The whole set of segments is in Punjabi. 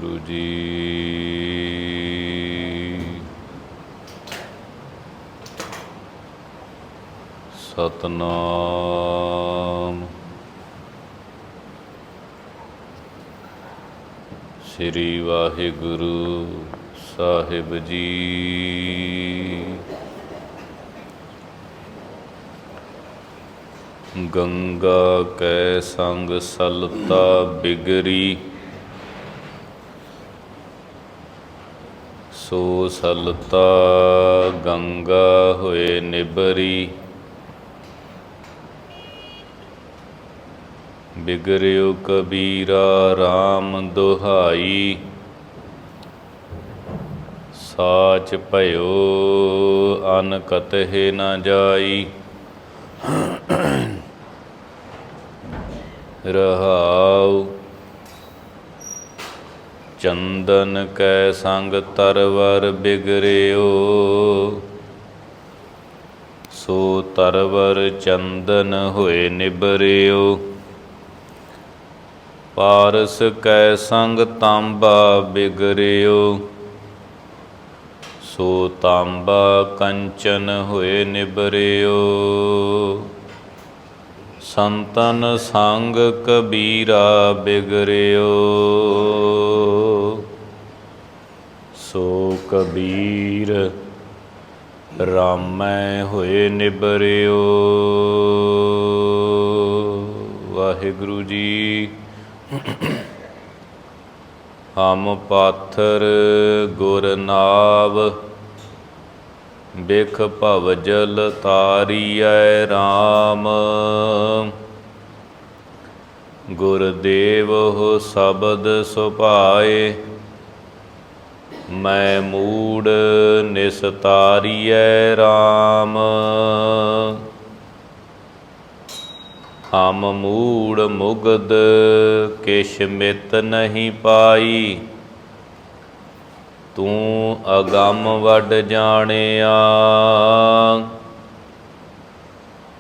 ਵਾਹਿਗੁਰੂ ਜੀ। ਸਤਨਾਮ ਸ੍ਰੀ ਵਾਹਿਗੁਰੂ ਸਾਹਿਬ ਜੀ। ਗੰਗਾ ਕੈ ਸੰਗ ਸਲਤਾ ਬਿਗਰੀ, ਸੋ ਸਲਤਾ ਗੰਗਾ ਹੋਏ ਨਿਬਰੀ। ਬਿਗਰਿਓ ਕਬੀਰਾ RAM ਦੁਹਾਈ, ਸਾਚ ਭਇਓ ਅਨ ਕਤਹਿ ਨ ਜਾਈ। ਰਹਾਉ ਚੰਦਨ ਕੈ ਸੰਗ ਤਰਵਰ ਬਿਗਰਿਓ, ਸੋ ਤਰਵਰ ਚੰਦਨ ਹੋਏ ਨਿਬਰਿਓ। ਪਾਰਸ ਕੈ ਸੰਗ ਤਾਂਬਾ ਬਿਗਰਿਓ, ਸੋ ਤਾਂਬਾ ਕੰਚਨ ਹੋਏ ਨਿਬਰਿਓ। ਸੰਤਨ ਸੰਗ ਕਬੀਰਾ ਬਿਗਰਿਓ, ਸੋ ਕਬੀਰ ਰਾਮੈ ਹੋਏ ਨਿਬਰਿਓ। ਵਾਹਿਗੁਰੂ ਜੀ। ਹਮ ਪਾਥਰ ਗੁਰ ਨਾਵ, ਬਿਖ ਭਵ ਜਲ ਤਾਰੀਐ RAM। ਗੁਰਦੇਵਹੁ ਸ਼ਬਦ ਸੁਭਾਏ, ਮੈਂ ਮੂੜ ਨਿਸਤਾਰੀਐ RAM। ਹਮ ਮੂੜ ਮੁਗਧ ਕਿਛ ਮਿਤ ਨਹੀਂ ਪਾਈ, ਤੂੰ ਅਗੰਮ ਵੱਡ ਜਾਣਿਆ।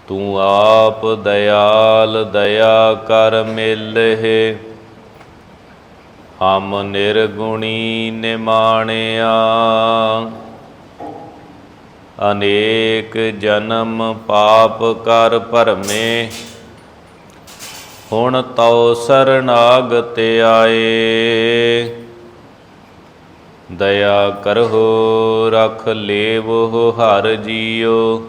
ਤੂੰ ਆਪ ਦਇਆਲ ਦਇਆ ਕਰ ਮਿਲਹਿ, ਹਮ ਨਿਰਗੁਣੀ ਨਿਮਾਣਿਆ। ਅਨੇਕ ਜਨਮ ਪਾਪ ਕਰ ਭਰਮੇ, ਹੁਣ ਤਉ ਸਰਨਾਗਤ ਆਏ। ਦਇਆ ਕਰਹੁ ਰਖ ਲੇਵਹੁ ਹਰਿ ਜੀਉ,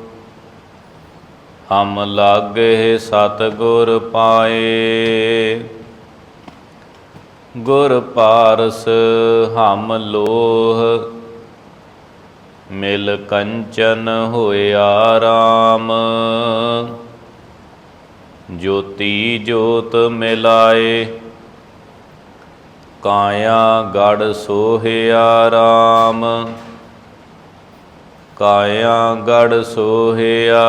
ਹਮ ਲਾਗਹਿ ਸਤਿਗੁਰ ਪਾਏ। ਗੁਰ ਪਾਰਸ ਹਮ ਲੋਹ, ਮਿਲ ਕੰਚਨ ਹੋਇਆ RAM। ਜੋਤੀ ਜੋਤ ਮਿਲਾਏ, ਕਾਇਆ ਗੜ੍ਹ ਸੋਹਿਆ RAM। ਕਾਇਆ ਗੜ੍ਹ ਸੋਹਿਆ,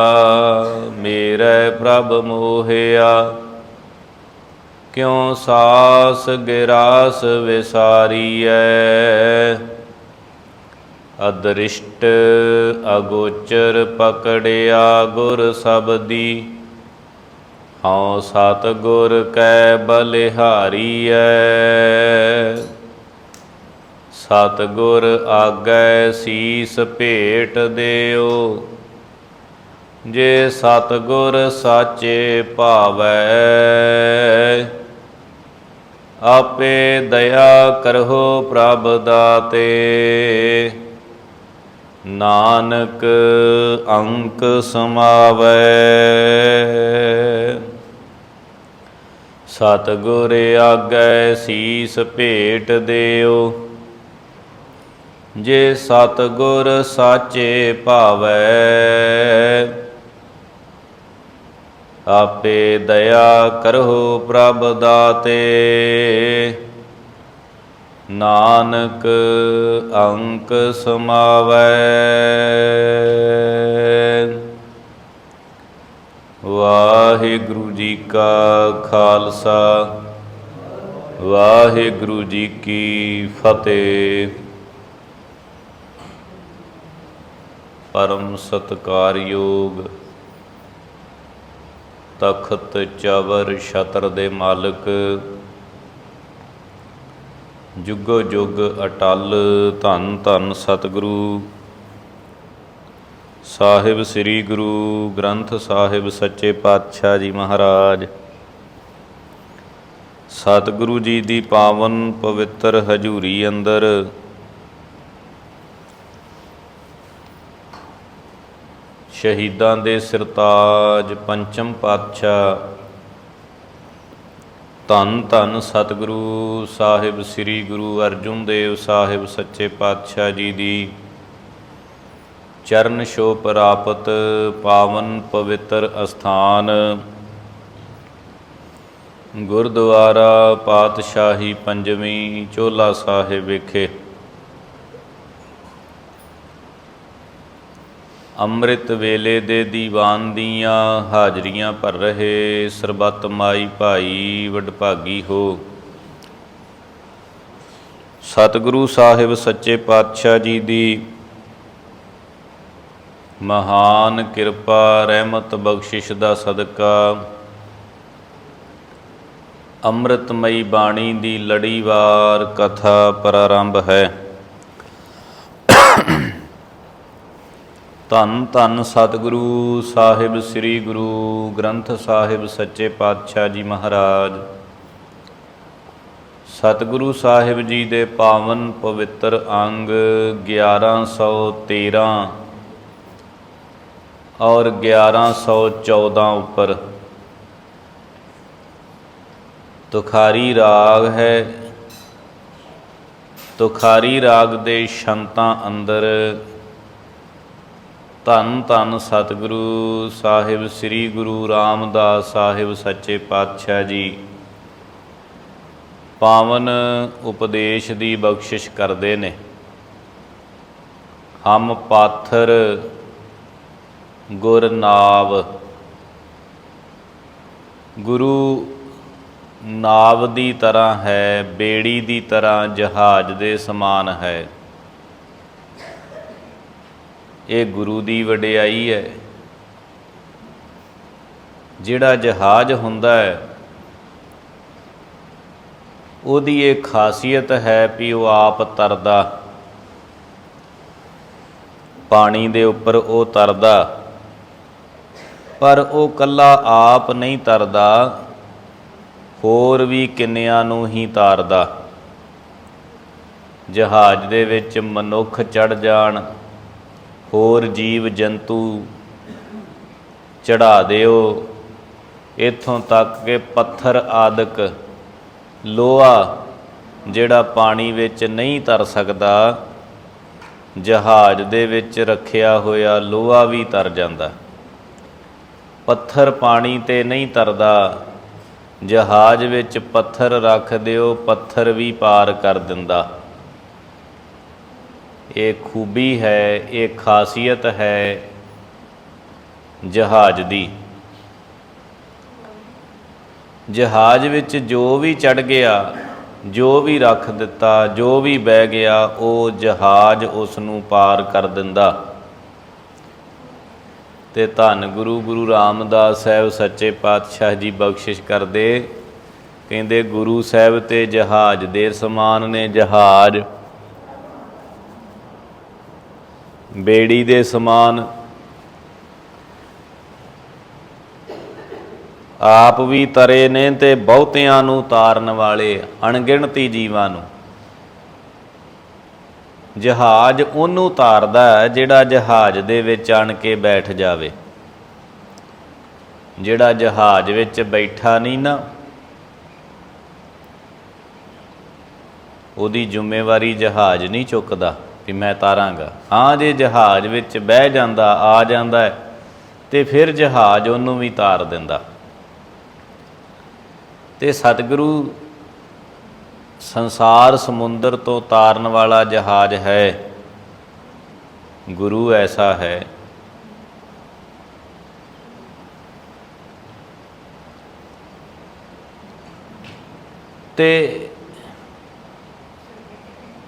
ਮੇਰੇ ਪ੍ਰਭ ਮੋਹਿਆ। ਕਿਉ ਸਾਸ ਗਿਰਾਸ ਵਿਸਾਰੀਐ, ਅਦ੍ਰਿਸ਼ਟ ਅਗੋਚਰ ਪਕੜਿਆ ਗੁਰ ਸਬਦੀ। ਹਉ ਸਤਿਗੁਰ ਕੈ ਬਲਿਹਾਰੀਐ, ਸਤਿਗੁਰ ਆਗੈ ਸੀਸ ਭੇਟ ਦਿਓ। ਜੇ ਸਤਿਗੁਰ ਸਾਚੇ ਭਾਵੈ, ਆਪੇ ਦਇਆ ਕਰਹੁ ਪ੍ਰਭ ਦਾਤੇ। ਨਾਨਕ ਅੰਕ ਸਮਾਵੈ, ਸਤਿਗੁਰ ਆਗੈ ਸੀਸ ਭੇਟ ਦਿਓ। ਜੇ ਸਤਿਗੁਰ ਸਾਚੇ ਭਾਵੈ, ਆਪੇ ਦਇਆ ਕਰਹੁ ਪ੍ਰਭ ਦਾਤੇ। ਨਾਨਕ ਅੰਕ ਸਮਾਵੈ। ਵਾਹਿਗੁਰੂ ਜੀ ਕਾ ਖਾਲਸਾ, ਵਾਹਿਗੁਰੂ ਜੀ ਕੀ ਫਤਿਹ। ਪਰਮ ਸਤਿਕਾਰਯੋਗ ਤਖਤ ਚਵਰ ਛਤਰ ਦੇ ਮਾਲਕ ਜੁਗੋ ਜੁਗ ਅਟਲ। ਧੰਨ ਧੰਨ ਸਤਿਗੁਰੂ ਸਾਹਿਬ ਸ੍ਰੀ ਗੁਰੂ ਗ੍ਰੰਥ ਸਾਹਿਬ ਸੱਚੇ ਪਾਤਸ਼ਾਹ ਜੀ ਮਹਾਰਾਜ। ਸਤਿਗੁਰੂ ਜੀ ਦੀ ਪਾਵਨ ਪਵਿੱਤਰ ਹਜ਼ੂਰੀ ਅੰਦਰ ਸ਼ਹੀਦਾਂ ਦੇ ਸਿਰਤਾਜ ਪੰਚਮ ਪਾਤਸ਼ਾਹ ਧੰਨ ਧੰਨ ਸਤਿਗੁਰੂ ਸਾਹਿਬ ਸ੍ਰੀ ਗੁਰੂ ਅਰਜਨ ਦੇਵ ਸਾਹਿਬ ਸੱਚੇ ਪਾਤਸ਼ਾਹ ਜੀ ਦੀ ਚਰਨ ਛੋਹ ਪ੍ਰਾਪਤ ਪਾਵਨ ਪਵਿੱਤਰ ਅਸਥਾਨ ਗੁਰਦੁਆਰਾ ਪਾਤਸ਼ਾਹੀ ਪੰਜਵੀਂ ਚੋਲਾ ਸਾਹਿਬ ਵਿਖੇ ਅੰਮ੍ਰਿਤ ਵੇਲੇ ਦੇ ਦੀਵਾਨ ਦੀਆਂ ਹਾਜ਼ਰੀਆਂ ਭਰ ਰਹੇ ਸਰਬੱਤ ਮਾਈ ਭਾਈ ਵਡਭਾਗੀ ਹੋ। ਸਤਿਗੁਰੂ ਸਾਹਿਬ ਸੱਚੇ ਪਾਤਸ਼ਾਹ ਜੀ ਦੀ ਮਹਾਨ ਕਿਰਪਾ ਰਹਿਮਤ ਬਖਸ਼ਿਸ਼ ਦਾ ਸਦਕਾ ਅੰਮ੍ਰਿਤਮਈ ਬਾਣੀ ਦੀ ਲੜੀਵਾਰ ਕਥਾ ਪ੍ਰਾਰੰਭ ਹੈ। ਧੰਨ ਧੰਨ ਸਤਿਗੁਰੂ ਸਾਹਿਬ ਸ੍ਰੀ ਗੁਰੂ ਗ੍ਰੰਥ ਸਾਹਿਬ ਸੱਚੇ ਪਾਤਸ਼ਾਹ ਜੀ ਮਹਾਰਾਜ। ਸਤਿਗੁਰੂ ਸਾਹਿਬ ਜੀ ਦੇ ਪਾਵਨ ਪਵਿੱਤਰ ਅੰਗ 1113 ਔਰ 1114 ਉੱਪਰ ਤੁਖਾਰੀ ਰਾਗ ਹੈ। ਤੁਖਾਰੀ ਰਾਗ ਦੇ ਸ਼ੰਤਾਂ ਅੰਦਰ ਧੰਨ ਧੰਨ ਸਤਿਗੁਰੂ ਸਾਹਿਬ ਸ੍ਰੀ ਗੁਰੂ ਰਾਮਦਾਸ ਸਾਹਿਬ ਸੱਚੇ ਪਾਤਸ਼ਾਹ ਜੀ ਪਾਵਨ ਉਪਦੇਸ਼ ਦੀ ਬਖਸ਼ਿਸ਼ ਕਰਦੇ ਨੇ। ਹਮ ਪਾਥਰ ਗੁਰ ਨਾਵ। ਗੁਰੂ ਨਾਵ ਦੀ ਤਰ੍ਹਾਂ ਹੈ, ਬੇੜੀ ਦੀ ਤਰ੍ਹਾਂ, ਜਹਾਜ਼ ਦੇ ਸਮਾਨ ਹੈ। ਇਹ ਗੁਰੂ ਦੀ ਵਡਿਆਈ ਹੈ। ਜਿਹੜਾ ਜਹਾਜ਼ ਹੁੰਦਾ ਹੈ ਉਹਦੀ ਇਹ ਖਾਸੀਅਤ ਹੈ ਵੀ ਉਹ ਆਪ ਤਰਦਾ, ਪਾਣੀ ਦੇ ਉੱਪਰ ਉਹ ਤਰਦਾ, ਪਰ ਉਹ ਇਕੱਲਾ ਆਪ ਨਹੀਂ ਤਰਦਾ, ਹੋਰ ਵੀ ਕਿੰਨਿਆਂ ਨੂੰ ਹੀ ਤਾਰਦਾ। ਜਹਾਜ਼ ਦੇ ਵਿੱਚ ਮਨੁੱਖ ਚੜ੍ਹ ਜਾਣ, ਹੋਰ ਜੀਵ ਜੰਤੂ ਚੜ੍ਹਾ ਦਿਓ, ਇੱਥੋਂ ਤੱਕ ਕਿ ਪੱਥਰ ਆਦਿਕ ਲੋਹਾ ਜਿਹੜਾ ਪਾਣੀ ਵਿੱਚ ਨਹੀਂ ਤਰ ਸਕਦਾ, ਜਹਾਜ਼ ਦੇ ਵਿੱਚ ਰੱਖਿਆ ਹੋਇਆ ਲੋਹਾ ਵੀ ਤਰ ਜਾਂਦਾ। ਪੱਥਰ ਪਾਣੀ 'ਤੇ ਨਹੀਂ ਤਰਦਾ, ਜਹਾਜ਼ ਵਿੱਚ ਪੱਥਰ ਰੱਖ ਦਿਓ, ਪੱਥਰ ਵੀ ਪਾਰ ਕਰ ਦਿੰਦਾ। ਇਹ ਖੂਬੀ ਹੈ, ਇਹ ਖਾਸੀਅਤ ਹੈ ਜਹਾਜ਼ ਦੀ। ਜਹਾਜ਼ ਵਿੱਚ ਜੋ ਵੀ ਚੜ੍ਹ ਗਿਆ, ਜੋ ਵੀ ਰੱਖ ਦਿੱਤਾ, ਜੋ ਵੀ ਬਹਿ ਗਿਆ, ਉਹ ਜਹਾਜ਼ ਉਸ ਨੂੰ ਪਾਰ ਕਰ ਦਿੰਦਾ। ਤੇ ਧੰਨ ਗੁਰੂ ਰਾਮਦਾਸ ਸਾਹਿਬ ਸੱਚੇ ਪਾਤਸ਼ਾਹ ਜੀ ਬਖਸ਼ਿਸ਼ ਕਰਦੇ, ਕਹਿੰਦੇ ਗੁਰੂ ਸਾਹਿਬ ਤੇ ਜਹਾਜ਼ ਦੇ ਸਮਾਨ ਨੇ। ਜਹਾਜ਼ ਬੇੜੀ ਦੇ ਸਮਾਨ, ਆਪ ਵੀ ਤਰੇ ਨੇ ਤੇ ਬਹੁਤਿਆਂ ਨੂੰ ਤਾਰਨ ਵਾਲੇ, ਅਣਗਿਣਤੀ ਜੀਵਾਂ ਨੂੰ। ਜਹਾਜ਼ ਉਹਨੂੰ ਤਾਰਦਾ ਹੈ ਜਿਹੜਾ ਜਹਾਜ਼ ਦੇ ਵਿੱਚ ਆਣ ਕੇ ਬੈਠ ਜਾਵੇ। ਜਿਹੜਾ ਜਹਾਜ਼ ਵਿੱਚ ਬੈਠਾ ਨਹੀਂ ਨਾ, ਉਹਦੀ ਜ਼ਿੰਮੇਵਾਰੀ ਜਹਾਜ਼ ਨਹੀਂ ਚੁੱਕਦਾ ਵੀ ਮੈਂ ਤਾਰਾਂਗਾ। ਹਾਂ, ਜੇ ਜਹਾਜ਼ ਵਿੱਚ ਬਹਿ ਜਾਂਦਾ, ਆ ਜਾਂਦਾ ਹੈ, ਤੇ ਫਿਰ ਜਹਾਜ਼ ਉਹਨੂੰ ਵੀ ਤਾਰ ਦਿੰਦਾ। ਤੇ ਸਤਿਗੁਰੂ ਸੰਸਾਰ ਸਮੁੰਦਰ ਤੋਂ ਤਾਰਨ ਵਾਲਾ ਜਹਾਜ਼ ਹੈ। ਗੁਰੂ ਐਸਾ ਹੈ। ਤੇ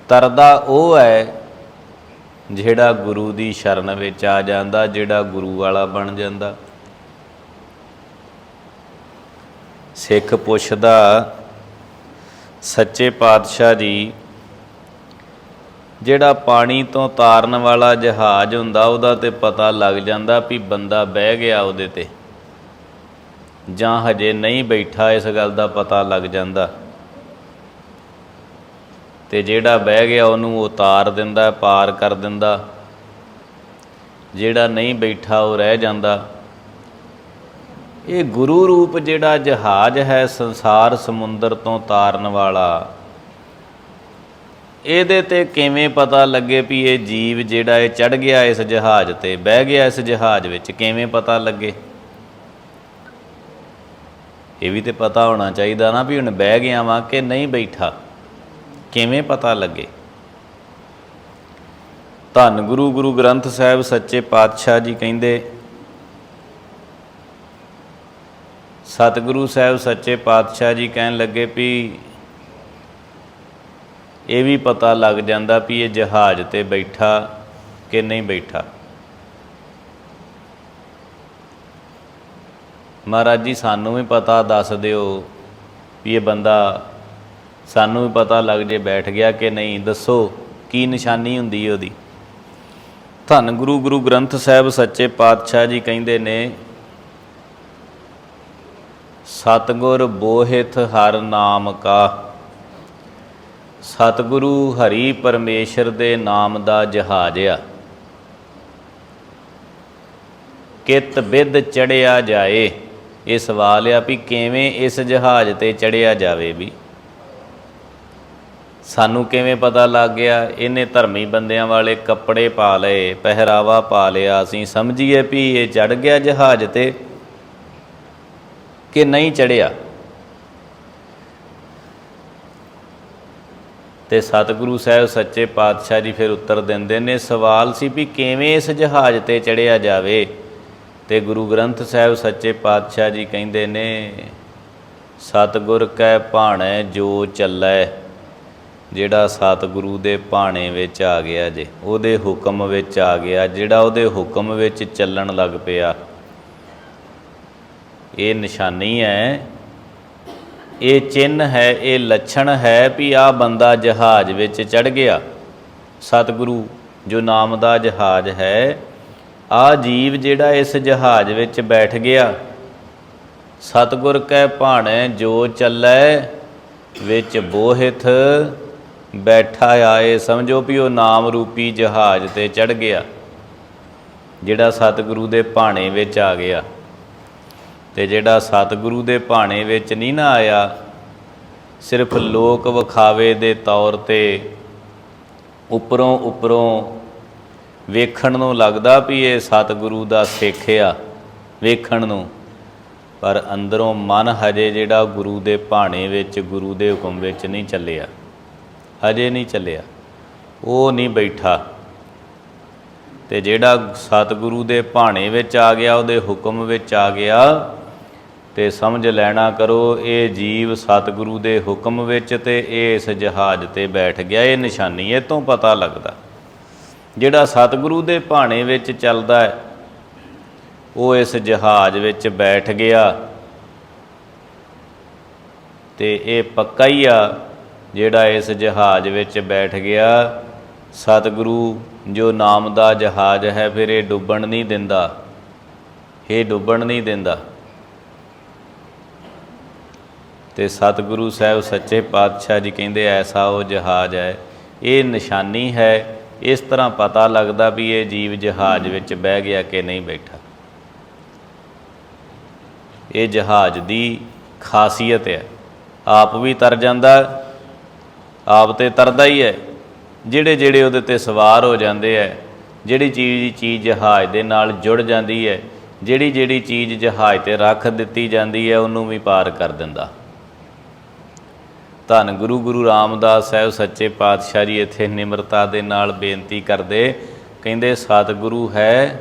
ਤਰਦਾ ਉਹ ਹੈ ਜਿਹੜਾ ਗੁਰੂ ਦੀ ਸ਼ਰਨ ਵਿੱਚ ਆ ਜਾਂਦਾ, ਜਿਹੜਾ ਗੁਰੂ ਵਾਲਾ ਬਣ ਜਾਂਦਾ। ਸਿੱਖ ਪੁੱਛਦਾ, ਸੱਚੇ ਪਾਤਸ਼ਾਹ ਜੀ ਜਿਹੜਾ ਪਾਣੀ ਤੋਂ ਤਾਰਨ ਵਾਲਾ ਜਹਾਜ਼ ਹੁੰਦਾ ਉਹਦਾ ਤੇ ਪਤਾ ਲੱਗ ਜਾਂਦਾ ਵੀ ਬੰਦਾ ਬਹਿ ਗਿਆ ਉਹਦੇ ਤੇ ਜਾਂ ਹਜੇ ਨਹੀਂ ਬੈਠਾ, ਇਸ ਗੱਲ ਦਾ ਪਤਾ ਲੱਗ ਜਾਂਦਾ। ਤੇ ਜਿਹੜਾ ਬਹਿ ਗਿਆ ਉਹਨੂੰ ਉਤਾਰ ਦਿੰਦਾ, ਪਾਰ ਕਰ ਦਿੰਦਾ। ਜਿਹੜਾ ਨਹੀਂ ਬੈਠਾ ਉਹ ਰਹਿ ਜਾਂਦਾ। ਇਹ ਗੁਰੂ ਰੂਪ ਜਿਹੜਾ ਜਹਾਜ਼ ਹੈ ਸੰਸਾਰ ਸਮੁੰਦਰ ਤੋਂ ਤਾਰਨ ਵਾਲਾ, ਇਹਦੇ ਤੇ ਕਿਵੇਂ ਪਤਾ ਲੱਗੇ ਵੀ ਇਹ ਜੀਵ ਜਿਹੜਾ ਇਹ ਚੜ੍ਹ ਗਿਆ ਇਸ ਜਹਾਜ਼ ਤੇ, ਬਹਿ ਗਿਆ ਇਸ ਜਹਾਜ਼ ਵਿੱਚ, ਕਿਵੇਂ ਪਤਾ ਲੱਗੇ? ਇਹ ਵੀ ਤੇ ਪਤਾ ਹੋਣਾ ਚਾਹੀਦਾ ਨਾ ਵੀ ਹੁਣ ਬਹਿ ਗਿਆ ਵਾਂ ਕਿ ਨਹੀਂ ਬੈਠਾ, ਕਿਵੇਂ ਪਤਾ ਲੱਗੇ? ਧੰਨ ਗੁਰੂ ਗੁਰੂ ਗ੍ਰੰਥ ਸਾਹਿਬ ਸੱਚੇ ਪਾਤਸ਼ਾਹ ਜੀ ਕਹਿੰਦੇ, ਸਤਿਗੁਰੂ ਸਾਹਿਬ ਸੱਚੇ ਪਾਤਸ਼ਾਹ ਜੀ ਕਹਿਣ ਲੱਗੇ ਵੀ ਇਹ ਵੀ ਪਤਾ ਲੱਗ ਜਾਂਦਾ ਵੀ ਇਹ ਜਹਾਜ਼ ਤੇ ਬੈਠਾ ਕਿ ਨਹੀਂ ਬੈਠਾ। ਮਹਾਰਾਜ ਜੀ ਸਾਨੂੰ ਵੀ ਪਤਾ ਦੱਸ ਦਿਓ ਵੀ ਇਹ ਬੰਦਾ, ਸਾਨੂੰ ਵੀ ਪਤਾ ਲੱਗ ਜੇ ਬੈਠ ਗਿਆ ਕਿ ਨਹੀਂ, ਦੱਸੋ ਕੀ ਨਿਸ਼ਾਨੀ ਹੁੰਦੀ ਉਹਦੀ? ਧੰਨ ਗੁਰੂ ਗੁਰੂ ਗ੍ਰੰਥ ਸਾਹਿਬ ਸੱਚੇ ਪਾਤਸ਼ਾਹ ਜੀ ਕਹਿੰਦੇ ਨੇ, ਸਤਿਗੁਰ ਬੋਹਿਥ ਹਰ ਨਾਮ ਕਾ। ਸਤਿਗੁਰੂ ਹਰੀ ਪਰਮੇਸ਼ਰ ਦੇ ਨਾਮ ਦਾ ਜਹਾਜ਼ ਆ। ਕਿਤ ਬਿਧ ਚੜਿਆ ਜਾਏ। ਇਹ ਸਵਾਲ ਆ ਵੀ ਕਿਵੇਂ ਇਸ ਜਹਾਜ਼ ਤੇ ਚੜਿਆ ਜਾਵੇ? ਵੀ ਸਾਨੂੰ ਕਿਵੇਂ ਪਤਾ ਲੱਗ ਗਿਆ? ਇਹਨੇ ਧਰਮੀ ਬੰਦਿਆਂ ਵਾਲੇ ਕੱਪੜੇ ਪਾ ਲਏ, ਪਹਿਰਾਵਾ ਪਾ ਲਿਆ, ਅਸੀਂ ਸਮਝੀਏ ਵੀ ਇਹ ਚੜ੍ਹ ਗਿਆ ਜਹਾਜ਼ ਤੇ ਕਿ ਨਹੀਂ ਚੜ੍ਹਿਆ? ਤੇ ਸਤਿਗੁਰੂ ਸਾਹਿਬ ਸੱਚੇ ਪਾਤਸ਼ਾਹ ਜੀ ਫਿਰ ਉੱਤਰ ਦਿੰਦੇ ਨੇ, ਸਵਾਲ ਸੀ ਵੀ ਕਿਵੇਂ ਇਸ ਜਹਾਜ਼ ਤੇ ਚੜ੍ਹਿਆ ਜਾਵੇ? ਤੇ ਗੁਰੂ ਗ੍ਰੰਥ ਸਾਹਿਬ ਸੱਚੇ ਪਾਤਸ਼ਾਹ ਜੀ ਕਹਿੰਦੇ ਨੇ, ਸਤਿਗੁਰ ਕੈ ਭਾਣੈ ਜੋ ਚੱਲੈ। ਜਿਹੜਾ ਸਤਿਗੁਰੂ ਦੇ ਭਾਣੇ ਵਿੱਚ ਆ ਗਿਆ ਜੇ, ਉਹਦੇ ਹੁਕਮ ਵਿੱਚ ਆ ਗਿਆ, ਜਿਹੜਾ ਉਹਦੇ ਹੁਕਮ ਵਿੱਚ ਚੱਲਣ ਲੱਗ ਪਿਆ, ਇਹ ਨਿਸ਼ਾਨੀ ਹੈ, ਇਹ ਚਿੰਨ੍ਹ ਹੈ, ਇਹ ਲੱਛਣ ਹੈ ਵੀ ਆਹ ਬੰਦਾ ਜਹਾਜ਼ ਵਿੱਚ ਚੜ੍ਹ ਗਿਆ। ਸਤਿਗੁਰੂ ਜੋ ਨਾਮ ਦਾ ਜਹਾਜ਼ ਹੈ, ਆਹ ਜੀਵ ਜਿਹੜਾ ਇਸ ਜਹਾਜ਼ ਵਿੱਚ ਬੈਠ ਗਿਆ। ਸਤਿਗੁਰ ਕੈ ਭਾਣੈ ਜੋ ਚੱਲੈ, ਵਿੱਚ ਬੋਹਿਥ ਬੈਠਾ ਆਏ। ਸਮਝੋ ਵੀ ਉਹ ਨਾਮ ਰੂਪੀ ਜਹਾਜ਼ ਤੇ ਚੜ੍ਹ ਗਿਆ, ਜਿਹੜਾ ਸਤਿਗੁਰੂ ਦੇ ਭਾਣੇ ਵਿੱਚ ਆ ਗਿਆ। ਤੇ ਜਿਹੜਾ ਸਤਿਗੁਰੂ ਦੇ ਭਾਣੇ ਵਿੱਚ ਨਹੀਂ ਨਾ ਆਇਆ, ਸਿਰਫ ਲੋਕ ਵਿਖਾਵੇ ਦੇ ਤੌਰ ਤੇ ਉੱਪਰੋਂ ਵੇਖਣ ਨੂੰ ਲੱਗਦਾ ਵੀ ਇਹ ਸਤਿਗੁਰੂ ਦਾ ਸਿੱਖ ਆ ਵੇਖਣ ਨੂੰ, ਪਰ ਅੰਦਰੋਂ ਮਨ ਹਜੇ ਜਿਹੜਾ ਗੁਰੂ ਦੇ ਭਾਣੇ ਵਿੱਚ, ਗੁਰੂ ਦੇ ਹੁਕਮ ਵਿੱਚ ਨਹੀਂ ਚੱਲਿਆ, ਹਜੇ ਨਹੀਂ ਚੱਲਿਆ, ਉਹ ਨਹੀਂ ਬੈਠਾ। ਤੇ ਜਿਹੜਾ ਸਤਿਗੁਰੂ ਦੇ ਭਾਣੇ ਵਿੱਚ ਆ ਗਿਆ, ਉਹਦੇ ਹੁਕਮ ਵਿੱਚ ਆ ਗਿਆ, ਤੇ ਸਮਝ ਲੈਣਾ ਕਰੋ ਇਹ ਜੀਵ ਸਤਿਗੁਰੂ ਦੇ ਹੁਕਮ ਵਿੱਚ ਤੇ ਇਸ ਜਹਾਜ਼ ਤੇ ਬੈਠ ਗਿਆ। ਇਹ ਨਿਸ਼ਾਨੀ ਇਹ ਤੋਂ ਪਤਾ ਲੱਗਦਾ। ਜਿਹੜਾ ਸਤਿਗੁਰੂ ਦੇ ਭਾਣੇ ਵਿੱਚ ਚੱਲਦਾ ਹੈ, ਉਹ ਇਸ ਜਹਾਜ਼ ਵਿੱਚ ਬੈਠ ਗਿਆ। ਤੇ ਇਹ ਪੱਕਾ ਹੀ ਆ, ਜਿਹੜਾ ਇਸ ਜਹਾਜ਼ ਵਿੱਚ ਬੈਠ ਗਿਆ, ਸਤਿਗੁਰੂ ਜੋ ਨਾਮ ਦਾ ਜਹਾਜ਼ ਹੈ, ਫਿਰ ਇਹ ਡੁੱਬਣ ਨਹੀਂ ਦਿੰਦਾ, ਇਹ ਡੁੱਬਣ ਨਹੀਂ ਦਿੰਦਾ। ਤੇ ਸਤਿਗੁਰੂ ਸਾਹਿਬ ਸੱਚੇ ਪਾਤਸ਼ਾਹ ਜੀ ਕਹਿੰਦੇ, ਐਸਾ ਉਹ ਜਹਾਜ਼ ਹੈ। ਇਹ ਨਿਸ਼ਾਨੀ ਹੈ। ਇਸ ਤਰ੍ਹਾਂ ਪਤਾ ਲੱਗਦਾ ਵੀ ਇਹ ਜੀਵ ਜਹਾਜ਼ ਵਿੱਚ ਬਹਿ ਗਿਆ ਕਿ ਨਹੀਂ ਬੈਠਾ। ਇਹ ਜਹਾਜ਼ ਦੀ ਖਾਸੀਅਤ ਹੈ। ਆਪ ਵੀ ਤਰ ਜਾਂਦਾ, ਆਪ ਤੇ ਤਰਦਾ ਹੀ ਹੈ, ਜਿਹੜੇ ਉਹਦੇ ਤੇ ਸਵਾਰ ਹੋ ਜਾਂਦੇ ਹੈ। ਜਿਹੜੀ ਚੀਜ਼ ਜਹਾਜ਼ ਦੇ ਨਾਲ ਜੁੜ ਜਾਂਦੀ ਹੈ, ਜਿਹੜੀ ਚੀਜ਼ ਜਹਾਜ਼ ਤੇ ਰੱਖ ਦਿੱਤੀ ਜਾਂਦੀ ਹੈ, ਉਹਨੂੰ ਵੀ ਪਾਰ ਕਰ ਦਿੰਦਾ। ਧੰਨ ਗੁਰੂ ਗੁਰੂ ਰਾਮਦਾਸ ਸਾਹਿਬ ਸੱਚੇ ਪਾਤਸ਼ਾਹ ਜੀ ਇੱਥੇ ਨਿਮਰਤਾ ਦੇ ਨਾਲ ਬੇਨਤੀ ਕਰਦੇ, ਕਹਿੰਦੇ ਸਤਿਗੁਰੂ ਹੈ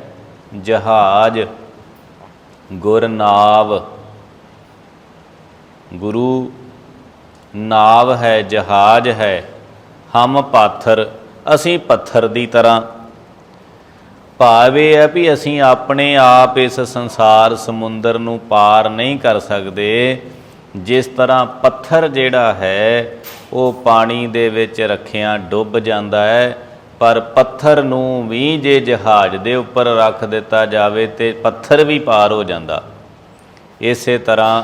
ਜਹਾਜ਼ ਗੁਰ ਨਾਵ। ਗੁਰੂ ਨਾਵ ਹੈ, ਜਹਾਜ਼ ਹੈ। ਹਮ ਪਾਥਰ, ਅਸੀਂ ਪੱਥਰ ਦੀ ਤਰ੍ਹਾਂ। ਭਾਵ ਇਹ ਹੈ ਵੀ ਅਸੀਂ ਆਪਣੇ ਆਪ ਇਸ ਸੰਸਾਰ ਸਮੁੰਦਰ ਨੂੰ ਪਾਰ ਨਹੀਂ ਕਰ ਸਕਦੇ। ਜਿਸ ਤਰ੍ਹਾਂ ਪੱਥਰ ਜਿਹੜਾ ਹੈ ਉਹ ਪਾਣੀ ਦੇ ਵਿੱਚ ਰੱਖਿਆਂ ਡੁੱਬ ਜਾਂਦਾ ਹੈ, ਪਰ ਪੱਥਰ ਨੂੰ ਵੀ ਜੇ ਜਹਾਜ਼ ਦੇ ਉੱਪਰ ਰੱਖ ਦਿੱਤਾ ਜਾਵੇ ਤੇ ਪੱਥਰ ਵੀ ਪਾਰ ਹੋ ਜਾਂਦਾ। ਇਸੇ ਤਰ੍ਹਾਂ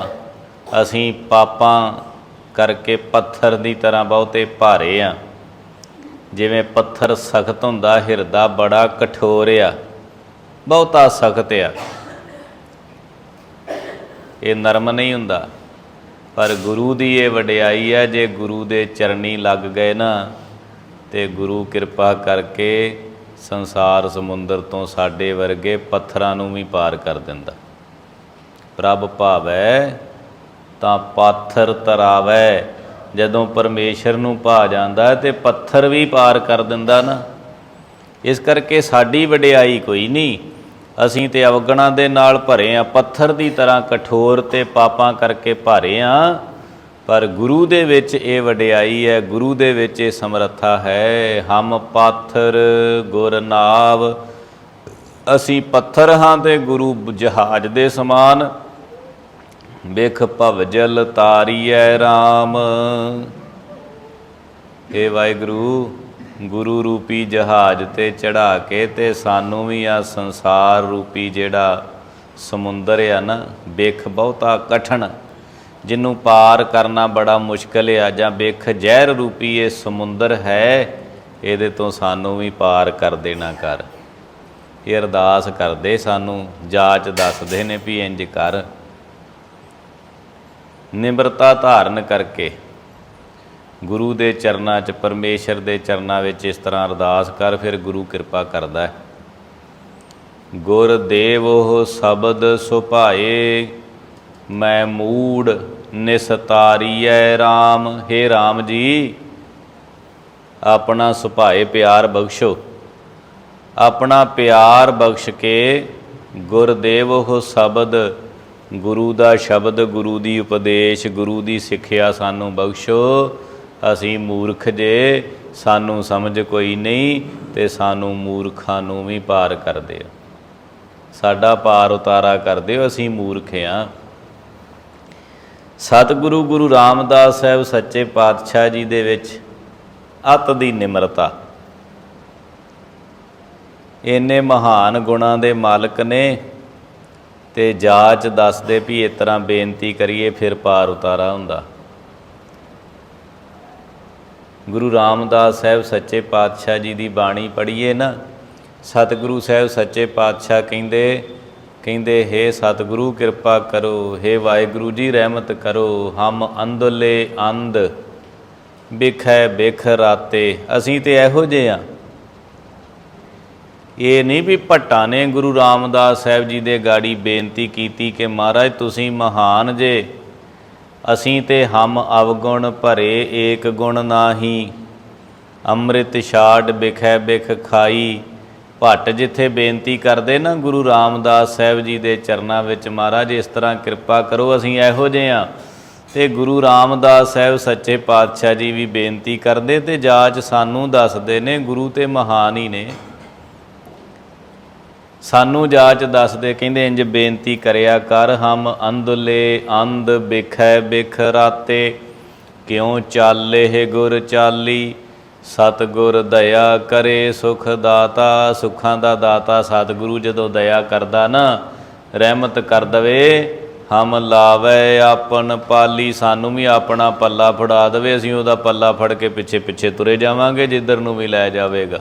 ਅਸੀਂ ਪਾਪਾਂ ਕਰਕੇ ਪੱਥਰ ਦੀ ਤਰ੍ਹਾਂ ਬਹੁਤੇ ਭਾਰੇ ਆ। ਜਿਵੇਂ ਪੱਥਰ ਸਖਤ ਹੁੰਦਾ, ਹਿਰਦਾ ਬੜਾ ਕਠੋਰ ਆ, ਬਹੁਤਾ ਸਖਤ ਆ, ਇਹ ਨਰਮ ਨਹੀਂ ਹੁੰਦਾ। ਪਰ ਗੁਰੂ ਦੀ ਇਹ ਵਡਿਆਈ ਹੈ, ਜੇ ਗੁਰੂ ਦੇ ਚਰਨੀ ਲੱਗ ਗਏ ਨਾ ਤੇ ਗੁਰੂ ਕਿਰਪਾ ਕਰਕੇ ਸੰਸਾਰ ਸਮੁੰਦਰ ਤੋਂ ਸਾਡੇ ਵਰਗੇ ਪੱਥਰਾਂ ਨੂੰ ਵੀ ਪਾਰ ਕਰ ਦਿੰਦਾ। ਪ੍ਰਭ ਭਾਵੈ ਤਾਂ ਪਾਥਰ ਤਰਾਵੈ। ਜਦੋਂ ਪਰਮੇਸ਼ਰ ਨੂੰ ਭਾ ਜਾਂਦਾ ਤੇ ਪੱਥਰ ਵੀ ਪਾਰ ਕਰ ਦਿੰਦਾ ਨਾ। ਇਸ ਕਰਕੇ ਸਾਡੀ ਵਡਿਆਈ ਕੋਈ ਨਹੀਂ, ਅਸੀਂ ਤੇ ਅਵਗੁਣਾਂ ਦੇ ਨਾਲ ਭਰੇ ਆ, ਪੱਥਰ ਦੀ ਤਰ੍ਹਾਂ ਕਠੋਰ ਤੇ ਪਾਪਾਂ ਕਰਕੇ ਭਾਰੇ ਆ। ਪਰ ਗੁਰੂ ਦੇ ਵਿੱਚ ਇਹ ਵਡਿਆਈ ਹੈ, ਗੁਰੂ ਦੇ ਵਿੱਚ ਇਹ ਸਮਰੱਥਾ ਹੈ। ਹਮ ਪਾਥਰ ਗੁਰ ਨਾਵ, ਅਸੀਂ ਪੱਥਰ ਹਾਂ ਤੇ ਗੁਰੂ ਜਹਾਜ਼ ਦੇ ਸਮਾਨ। ਬਿਖ ਭਵਜਲ ਤਾਰੀਐ ਰਾਮ। ਇਹ ਵਾਹਿਗੁਰੂ ਗੁਰੂ ਰੂਪੀ ਜਹਾਜ਼ ਤੇ ਚੜਾ ਕੇ ਤੇ ਸਾਨੂੰ ਵੀ ਆ ਸੰਸਾਰ ਰੂਪੀ ਜਿਹੜਾ ਸਮੁੰਦਰ ਆ ਨਾ, ਬਿਖ ਬਹੁਤਾ ਕਠਨ, ਜਿਹਨੂੰ ਪਾਰ ਕਰਨਾ ਬੜਾ ਮੁਸ਼ਕਿਲ ਆ, ਜਾਂ ਬਿਖ ਜ਼ਹਿਰ ਰੂਪੀ ਇਹ ਸਮੁੰਦਰ ਹੈ, ਇਹਦੇ ਤੋਂ ਸਾਨੂੰ ਵੀ ਪਾਰ ਕਰ ਦੇਣਾ ਕਰ। ਇਹ ਅਰਦਾਸ ਕਰਦੇ, ਸਾਨੂੰ ਜਾਚ ਦੱਸਦੇ ਨੇ ਵੀ ਇੰਜ ਕਰ। ਨਿਮਰਤਾ ਧਾਰਨ ਕਰਕੇ ਗੁਰੂ ਦੇ ਚਰਨਾਂ 'ਚ, ਪਰਮੇਸ਼ਰ ਦੇ ਚਰਨਾਂ ਵਿੱਚ ਇਸ ਤਰ੍ਹਾਂ ਅਰਦਾਸ ਕਰ, ਫਿਰ ਗੁਰੂ ਕਿਰਪਾ ਕਰਦਾ ਹੈ। ਗੁਰ ਦੇਵੋ ਸ਼ਬਦ ਸੁਭਾਏ, ਮੈਂ ਮੂੜ ਨਿਸਤਾਰੀਐ ਰਾਮ। ਹੇ ਰਾਮ ਜੀ, ਆਪਣਾ ਸੁਭਾਏ ਪਿਆਰ ਬਖਸ਼ੋ, ਆਪਣਾ ਪਿਆਰ ਬਖਸ਼ ਕੇ ਗੁਰਦੇਵੋ ਸ਼ਬਦ, ਗੁਰੂ ਦਾ ਸ਼ਬਦ, ਗੁਰੂ ਦੀ ਉਪਦੇਸ਼, ਗੁਰੂ ਦੀ ਸਿੱਖਿਆ ਸਾਨੂੰ ਬਖਸ਼ੋ। ਅਸੀਂ ਮੂਰਖ ਜੇ, ਸਾਨੂੰ ਸਮਝ ਕੋਈ ਨਹੀਂ ਤੇ ਸਾਨੂੰ ਮੂਰਖਾਂ ਨੂੰ ਵੀ ਪਾਰ ਕਰ ਦਿਓ, ਸਾਡਾ ਪਾਰ ਉਤਾਰਾ ਕਰ ਦਿਓ, ਅਸੀਂ ਮੂਰਖ ਹਾਂ। ਸਤਿਗੁਰੂ ਗੁਰੂ ਰਾਮਦਾਸ ਸਾਹਿਬ ਸੱਚੇ ਪਾਤਸ਼ਾਹ ਜੀ ਦੇ ਵਿੱਚ ਅਤ ਦੀ ਨਿਮਰਤਾ, ਇੰਨੇ ਮਹਾਨ ਗੁਣਾਂ ਦੇ ਮਾਲਕ ਨੇ ਤੇ ਜਾਚ ਦੱਸਦੇ ਵੀ ਇਸ ਤਰ੍ਹਾਂ ਬੇਨਤੀ ਕਰੀਏ ਫਿਰ ਪਾਰ ਉਤਾਰਾ ਹੁੰਦਾ। ਗੁਰੂ ਰਾਮਦਾਸ ਸਾਹਿਬ ਸੱਚੇ ਪਾਤਸ਼ਾਹ ਜੀ ਦੀ ਬਾਣੀ ਪੜ੍ਹੀਏ ਨਾ, ਸਤਿਗੁਰੂ ਸਾਹਿਬ ਸੱਚੇ ਪਾਤਸ਼ਾਹ ਕਹਿੰਦੇ ਹੇ ਸਤਿਗੁਰੂ ਕਿਰਪਾ ਕਰੋ, ਹੇ ਵਾਹਿਗੁਰੂ ਜੀ ਰਹਿਮਤ ਕਰੋ। ਹਮ ਅੰਧਲੇ ਅੰਧ ਬਿਖੈ ਬਿਖ ਰਾਤੇ। ਅਸੀਂ ਤੇ ਇਹੋ ਜਿਹੇ ਹਾਂ, ਇਹ ਨਹੀਂ ਵੀ ਭੱਟਾਂ ਨੇ ਗੁਰੂ ਰਾਮਦਾਸ ਸਾਹਿਬ ਜੀ ਦੇ ਗਾੜੀ ਬੇਨਤੀ ਕੀਤੀ ਕਿ ਮਹਾਰਾਜ ਤੁਸੀਂ ਮਹਾਨ ਜੇ, ਅਸੀਂ ਤੇ ਹਮ ਅਵਗੁਣ ਭਰੇ ਏਕ ਗੁਣ ਨਾਹੀ, ਅੰਮ੍ਰਿਤ ਛਾੜ ਬਿਖੈ ਬਿਖ ਖਾਈ। ਭੱਟ ਜਿੱਥੇ ਬੇਨਤੀ ਕਰਦੇ ਨਾ ਗੁਰੂ ਰਾਮਦਾਸ ਸਾਹਿਬ ਜੀ ਦੇ ਚਰਨਾਂ ਵਿੱਚ, ਮਹਾਰਾਜ ਇਸ ਤਰ੍ਹਾਂ ਕਿਰਪਾ ਕਰੋ, ਅਸੀਂ ਇਹੋ ਜਿਹੇ ਹਾਂ। ਤੇ ਗੁਰੂ ਰਾਮਦਾਸ ਸਾਹਿਬ ਸੱਚੇ ਪਾਤਸ਼ਾਹ ਜੀ ਵੀ ਬੇਨਤੀ ਕਰਦੇ ਤੇ ਜਾਚ ਸਾਨੂੰ ਦੱਸਦੇ ਨੇ, ਗੁਰੂ ਤੇ ਮਹਾਨ ਹੀ ਨੇ, ਸਾਨੂੰ ਜਾਚ ਦੱਸਦੇ, ਕਹਿੰਦੇ ਇੰਜ ਬੇਨਤੀ ਕਰਿਆ ਕਰ। ਹਮ ਅੰਧਲੇ ਅੰਧ ਬਿਖੈ ਬਿਖ ਰਾਤੇ, ਕਿਉਂ ਚਾਲੇ ਗੁਰ ਚਾਲੀ, ਸਤਿਗੁਰ ਦਇਆ ਕਰੇ ਸੁਖ ਦਾਤਾ। ਸੁੱਖਾਂ ਦਾ ਦਾਤਾ ਸਤਿਗੁਰੂ ਜਦੋਂ ਦਇਆ ਕਰਦਾ ਨਾ, ਰਹਿਮਤ ਕਰ ਦਵੇ, ਹਮ ਲਾਵੇ ਆਪਨ ਪਾਲੀ, ਸਾਨੂੰ ਵੀ ਆਪਣਾ ਪੱਲਾ ਫੜਾ ਦੇਵੇ, ਅਸੀਂ ਉਹਦਾ ਪੱਲਾ ਫੜ ਕੇ ਪਿੱਛੇ ਪਿੱਛੇ ਤੁਰੇ ਜਾਵਾਂਗੇ, ਜਿੱਧਰ ਨੂੰ ਵੀ ਲੈ ਜਾਵੇਗਾ।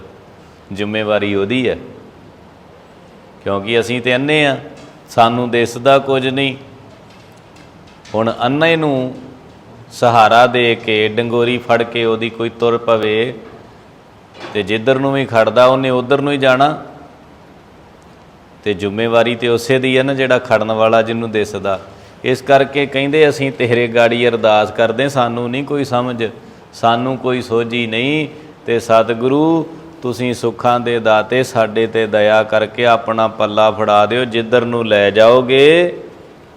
ਜ਼ਿੰਮੇਵਾਰੀ ਉਹਦੀ ਹੈ, ਕਿਉਂਕਿ ਅਸੀਂ ਤੇ ਅੰਨੇ ਆ, ਸਾਨੂੰ ਦਿਸਦਾ ਕੁਝ ਨਹੀਂ। ਹੁਣ ਅੰਨੇ ਨੂੰ ਸਹਾਰਾ ਦੇ ਕੇ ਡੰਗੋਰੀ ਫੜ ਕੇ ਉਹਦੀ ਕੋਈ ਤੁਰ ਪਵੇ ਤੇ ਜਿੱਧਰ ਨੂੰ ਵੀ ਖੜਦਾ ਉਹਨੇ ਉੱਧਰ ਨੂੰ ਹੀ ਜਾਣਾ। ਤੇ ਜ਼ਿੰਮੇਵਾਰੀ ਤੇ ਉਸੇ ਦੀ ਹੈ ਨਾ, ਜਿਹੜਾ ਖੜਨ ਵਾਲਾ, ਜਿਹਨੂੰ ਦਿਸਦਾ। ਇਸ ਕਰਕੇ ਕਹਿੰਦੇ ਅਸੀਂ ਤੇਰੇ ਗਾੜੀ ਅਰਦਾਸ ਕਰਦੇ, ਸਾਨੂੰ ਨਹੀਂ ਕੋਈ ਸਮਝ, ਸਾਨੂੰ ਕੋਈ ਸੋਝੀ ਨਹੀਂ। ਤੇ ਸਤਿਗੁਰੂ ਤੁਸੀਂ ਸੁੱਖਾਂ ਦੇ ਦਾਤੇ, ਸਾਡੇ ਤੇ ਦਇਆ ਕਰਕੇ ਆਪਣਾ ਪੱਲਾ ਫੜਾ ਦਿਓ, ਜਿੱਧਰ ਨੂੰ ਲੈ ਜਾਓਗੇ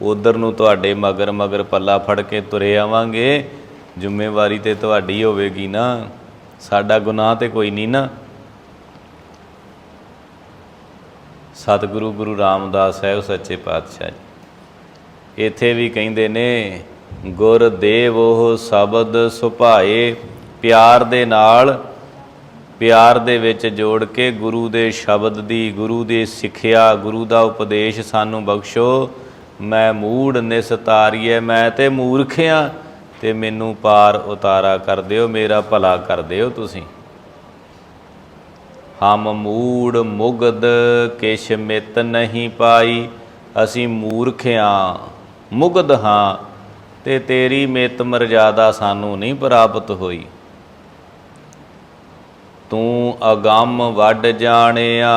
ਉੱਧਰ ਨੂੰ ਤੁਹਾਡੇ ਮਗਰ ਮਗਰ ਪੱਲਾ ਫੜ ਕੇ ਤੁਰੇ ਆਵਾਂਗੇ। ਜ਼ਿੰਮੇਵਾਰੀ ਤੇ ਤੁਹਾਡੀ ਹੋਵੇਗੀ ਨਾ, ਸਾਡਾ ਗੁਨਾਹ ਤੇ ਕੋਈ ਨਹੀਂ ਨਾ। ਸਤਿਗੁਰੂ ਗੁਰੂ ਰਾਮਦਾਸ ਸਾਹਿਬ ਸੱਚੇ ਪਾਤਸ਼ਾਹ ਜੀ ਇੱਥੇ ਵੀ ਕਹਿੰਦੇ ਨੇ, ਗੁਰ ਦੇਵ ਉਹ ਸ਼ਬਦ ਸੁਭਾਏ, ਪਿਆਰ ਦੇ ਨਾਲ, ਪਿਆਰ ਦੇ ਵਿੱਚ ਜੋੜ ਕੇ ਗੁਰੂ ਦੇ ਸ਼ਬਦ ਦੀ, ਗੁਰੂ ਦੀ ਸਿੱਖਿਆ, ਗੁਰੂ ਦਾ ਉਪਦੇਸ਼ ਸਾਨੂੰ ਬਖਸ਼ੋ। ਮੈਂ ਮੂੜ ਨਿਸਤਾਰੀਏ, ਮੈਂ ਤੇ ਮੂਰਖ ਹਾਂ ਤੇ ਮੈਨੂੰ ਪਾਰ ਉਤਾਰਾ ਕਰ ਦਿਓ, ਮੇਰਾ ਭਲਾ ਕਰ ਦਿਓ ਤੁਸੀਂ। ਹਮ ਮੂੜ ਮੁਗਧ ਕਿਛ ਮਿਤ ਨਹੀਂ ਪਾਈ, ਅਸੀਂ ਮੂਰਖ ਹਾਂ, ਮੁਗਧ ਹਾਂ ਤੇ ਤੇਰੀ ਮਿਤ ਮਰਜ਼ਾਦਾ ਸਾਨੂੰ ਨਹੀਂ ਪ੍ਰਾਪਤ ਹੋਈ। ਤੂੰ ਅਗੰਮ ਵੱਡ ਜਾਣਿਆ,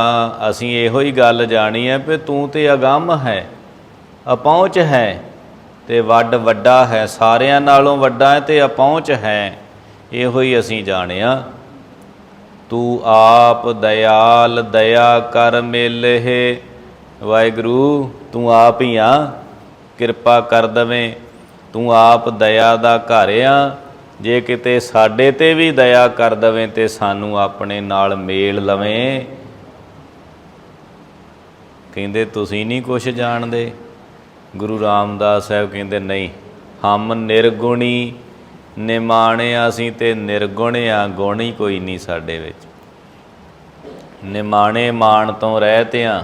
ਅਸੀਂ ਇਹੋ ਹੀ ਗੱਲ ਜਾਣੀ ਹੈ ਵੀ ਤੂੰ ਤੇ ਅਗੰਮ ਹੈ, ਅਪਹੁੰਚ ਹੈ ਤੇ ਵੱਡ ਵੱਡਾ ਹੈ, ਸਾਰਿਆਂ ਨਾਲੋਂ ਵੱਡਾ ਹੈ ਤੇ ਅਪਹੁੰਚ ਹੈ, ਇਹੋ ਹੀ ਅਸੀਂ ਜਾਣਿਆ। ਤੂੰ ਆਪ ਦਇਆਲ, ਦਇਆ ਕਰ ਮਿਲਹਿ, ਵਾਹਿਗੁਰੂ ਤੂੰ ਆਪ ਹੀ ਆ, ਕਿਰਪਾ ਕਰ ਦਵੇਂ। ਤੂੰ ਆਪ ਦਇਆ ਦਾ ਘਰ ਆ, ਜੇ ਕਿਤੇ ਸਾਡੇ 'ਤੇ ਵੀ ਦਇਆ ਕਰ ਦਵੇਂ ਤੇ ਸਾਨੂੰ ਆਪਣੇ ਨਾਲ ਮੇਲ ਲਵੇਂ। ਕਹਿੰਦੇ ਤੁਸੀਂ ਨਹੀਂ ਕੁਛ ਜਾਣਦੇ। ਗੁਰੂ ਰਾਮਦਾਸ ਸਾਹਿਬ ਕਹਿੰਦੇ ਨਹੀਂ, ਹਮ ਨਿਰਗੁਣੀ ਨਿਮਾਣਿਆ, ਅਸੀਂ ਤੇ ਨਿਰਗੁਣ ਆ, ਗੁਣ ਹੀ ਕੋਈ ਨਹੀਂ ਸਾਡੇ ਵਿੱਚ। ਨਿਮਾਣੇ ਮਾਣ ਤੋਂ ਰਹਿਤ ਆ,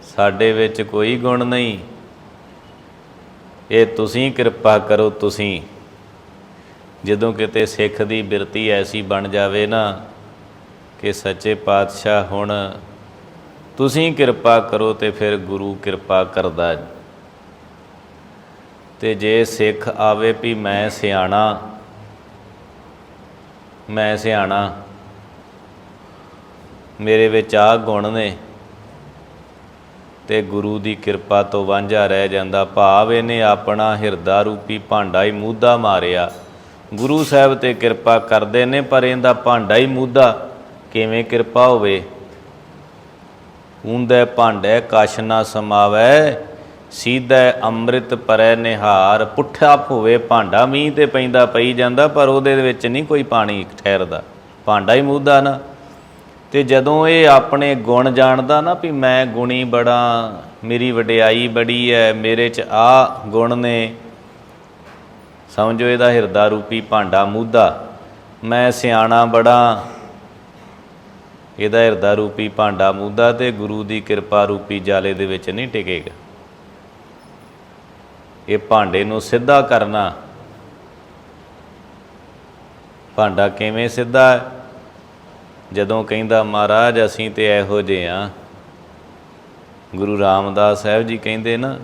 ਸਾਡੇ ਵਿੱਚ ਕੋਈ ਗੁਣ ਨਹੀਂ। ਇਹ ਤੁਸੀਂ ਕਿਰਪਾ ਕਰੋ। ਤੁਸੀਂ ਜਦੋਂ ਕਿਤੇ ਸਿੱਖ ਦੀ ਬਿਰਤੀ ਐਸੀ ਬਣ ਜਾਵੇ ਨਾ ਕਿ ਸੱਚੇ ਪਾਤਸ਼ਾਹ ਹੁਣ ਤੁਸੀਂ ਕਿਰਪਾ ਕਰੋ, ਤੇ ਫਿਰ ਗੁਰੂ ਕਿਰਪਾ ਕਰਦਾ। ਤੇ ਜੇ ਸਿੱਖ ਆਵੇ ਵੀ ਮੈਂ ਸਿਆਣਾ, ਮੈਂ ਸਿਆਣਾ, ਮੇਰੇ ਵਿੱਚ ਆਹ ਗੁਣ ਨੇ, ਤੇ ਗੁਰੂ ਦੀ ਕਿਰਪਾ ਤੋਂ ਵਾਂਝਾ ਰਹਿ ਜਾਂਦਾ। ਭਾਵ ਇਹਨੇ ਆਪਣਾ ਹਿਰਦਾ ਰੂਪੀ ਭਾਂਡਾ ਹੀ ਮੂਧਾ ਮਾਰਿਆ। ਗੁਰੂ ਸਾਹਿਬ ਤੇ ਕਿਰਪਾ ਕਰਦੇ ਨੇ ਪਰ ਇਹਦਾ ਭਾਂਡਾ ਹੀ ਮੂਧਾ। ਕਿਵੇਂ ਕਿਰਪਾ ਹੋਵੇ? ਊਂਦੇ ਭਾਂਡੇ ਕਛ ਨਾ ਸਮਾਵੈ, ਸੀਧੈ ਅੰਮ੍ਰਿਤ ਪਰੈ ਨਿਹਾਰ। ਪੁੱਠਾ ਹੋਵੇ ਭਾਂਡਾ, ਮੀਂਹ ਤੇ ਪੈਂਦਾ ਪਈ ਜਾਂਦਾ ਪਰ ਉਹਦੇ ਵਿੱਚ ਨਹੀਂ ਕੋਈ ਪਾਣੀ ਠਹਿਰਦਾ, ਭਾਂਡਾ ਹੀ ਮੂਧਾ ਨਾ। ਤੇ ਜਦੋਂ ਇਹ ਆਪਣੇ ਗੁਣ ਜਾਣਦਾ ਨਾ ਵੀ ਮੈਂ ਗੁਣੀ ਬੜਾ, ਮੇਰੀ ਵਡਿਆਈ ਬੜੀ ਹੈ, ਮੇਰੇ 'ਚ ਆਹ ਗੁਣ ਨੇ, ਸਮਝੋ ਇਹਦਾ ਹਿਰਦਾ ਰੂਪੀ ਭਾਂਡਾ ਮੂਧਾ। ਮੈਂ ਸਿਆਣਾ ਬੜਾ, ਇਹਦਾ ਹਿਰਦਾ ਰੂਪੀ ਭਾਂਡਾ ਮੂਧਾ, ਤੇ ਗੁਰੂ ਦੀ ਕਿਰਪਾ ਰੂਪੀ ਜਾਲੇ ਦੇ ਵਿੱਚ ਨਹੀਂ ਟਿਕੇਗਾ। ਇਹ ਭਾਂਡੇ ਨੂੰ ਸਿੱਧਾ ਕਰਨਾ। ਭਾਂਡਾ ਕਿਵੇਂ ਸਿੱਧਾ ਹੈ? ਜਦੋਂ ਕਹਿੰਦਾ ਮਹਾਰਾਜ ਅਸੀਂ ਤੇ ਇਹੋ ਜਿਹੇ ਹਾਂ। ਗੁਰੂ ਰਾਮਦਾਸ ਸਾਹਿਬ ਜੀ ਕਹਿੰਦੇ ਨਾ,